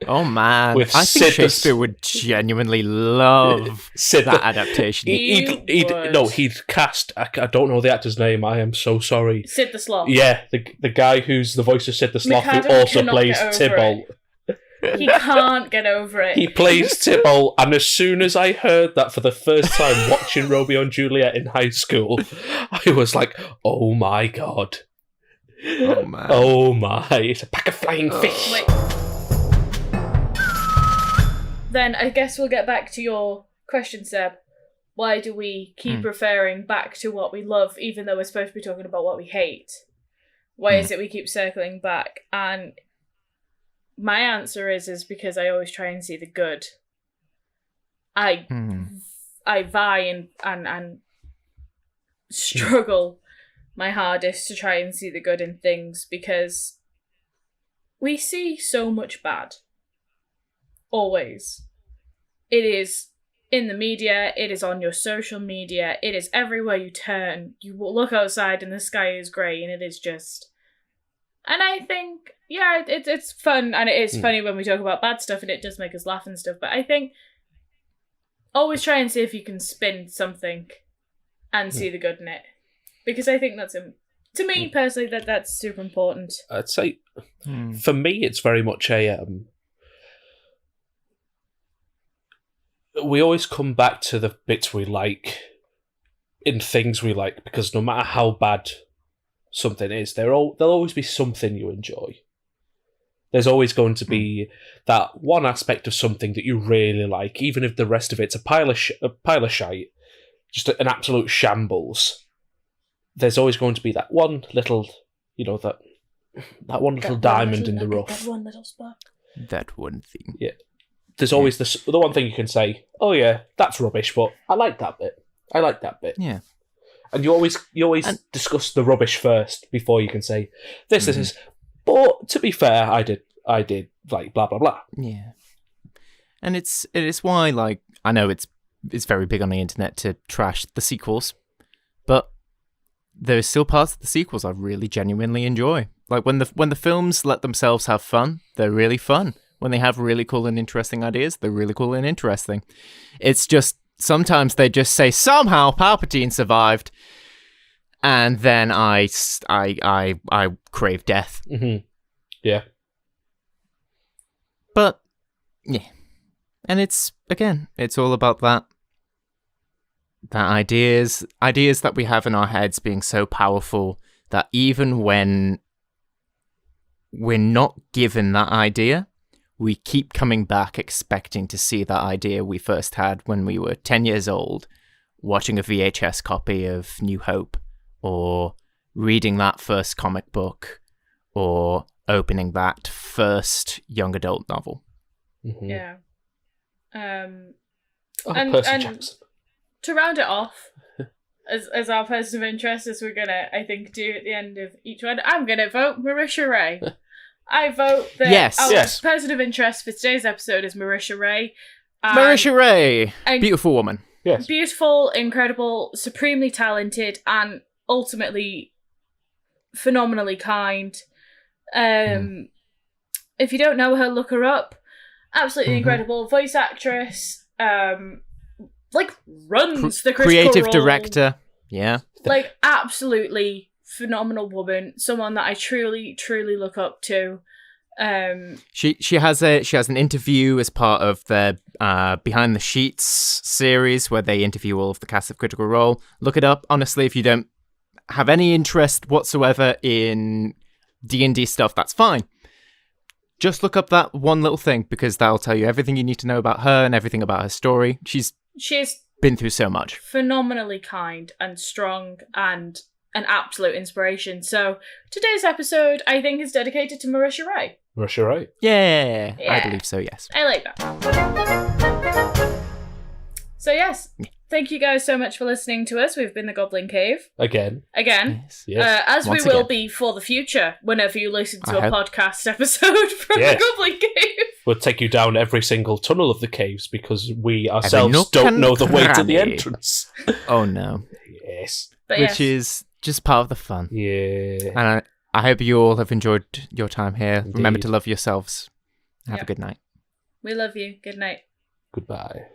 Oh man, I think Shakespeare would genuinely love that adaptation. He'd cast. I don't know the actor's name. I am so sorry. Sid the Sloth. Yeah, the guy who's the voice of Sid the Sloth, who also plays Tybalt. He can't get over it. He plays Tybalt, and as soon as I heard that for the first time watching Romeo and Juliet in high school, I was like, "Oh my god! Oh man! Oh my! It's a pack of flying fish." Wait. Then I guess we'll get back to your question, Seb. Why do we keep referring back to what we love, even though we're supposed to be talking about what we hate? Why is it we keep circling back? And my answer is because I always try and see the good. I vie and struggle my hardest to try and see the good in things, because we see so much bad. Always. It is in the media, it is on your social media, it is everywhere you turn. You look outside and the sky is grey, and it is just... And I think, yeah, it's fun, and it is funny when we talk about bad stuff, and it does make us laugh and stuff, but I think always try and see if you can spin something and see the good in it. Because I think that's, to me personally, that's super important. I'd say, for me, it's very much a... we always come back to the bits we like in things we like, because no matter how bad something is, there'll always be something you enjoy. There's always going to be that one aspect of something that you really like, even if the rest of it's a pile of shite, just an absolute shambles. There's always going to be that one little, that one little diamond in the rough. That one little spot. That one thing. Yeah. There's always the one thing you can say, oh yeah, that's rubbish, but I like that bit. I like that bit. Yeah. And you always discuss the rubbish first before you can say, this is... But to be fair, I did like blah, blah, blah. Yeah. And it is why, I know it's very big on the internet to trash the sequels, but there's still parts of the sequels I really genuinely enjoy. Like when the films let themselves have fun, they're really fun. When they have really cool and interesting ideas, they're really cool and interesting. It's just sometimes they just say somehow Palpatine survived, and then I crave death. Mm-hmm. Yeah. But yeah, and it's all about that ideas that we have in our heads being so powerful that even when we're not given that idea, we keep coming back expecting to see that idea we first had when we were 10 years old, watching a VHS copy of New Hope, or reading that first comic book, or opening that first young adult novel. Mm-hmm. Yeah. Percy Jackson. To round it off, as our person of interest, as we're gonna, I think, do at the end of each one, I'm gonna vote Marisha Ray. I vote that our person of interest for today's episode is Marisha Ray. Marisha Ray, beautiful woman. Yes. Beautiful, incredible, supremely talented, and ultimately phenomenally kind. If you don't know her, look her up. Absolutely incredible voice actress. Runs the critical creative role. Director. Yeah. Absolutely phenomenal woman. Someone that I truly, truly look up to. She has an interview as part of the Behind the Sheets series where they interview all of the cast of Critical Role. Look it up. Honestly, if you don't have any interest whatsoever in D&D stuff, that's fine. Just look up that one little thing, because that'll tell you everything you need to know about her and everything about her story. She's been through so much. Phenomenally kind and strong and an absolute inspiration. So today's episode, I think, is dedicated to Marisha Ray. Marisha Ray? Yeah, I believe so, yes. I like that. So yes, thank you guys so much for listening to us. We've been the Goblin Cave. Again. Yes. As Once we will again. be for the future, whenever you listen to a podcast episode from the Goblin Cave. We'll take you down every single tunnel of the caves because we ourselves don't know the way to the entrance. Oh no. Yes. Which is just part of the fun. Yeah. And I hope you all have enjoyed your time here. Indeed. Remember to love yourselves. Have a good night. We love you. Good night. Goodbye.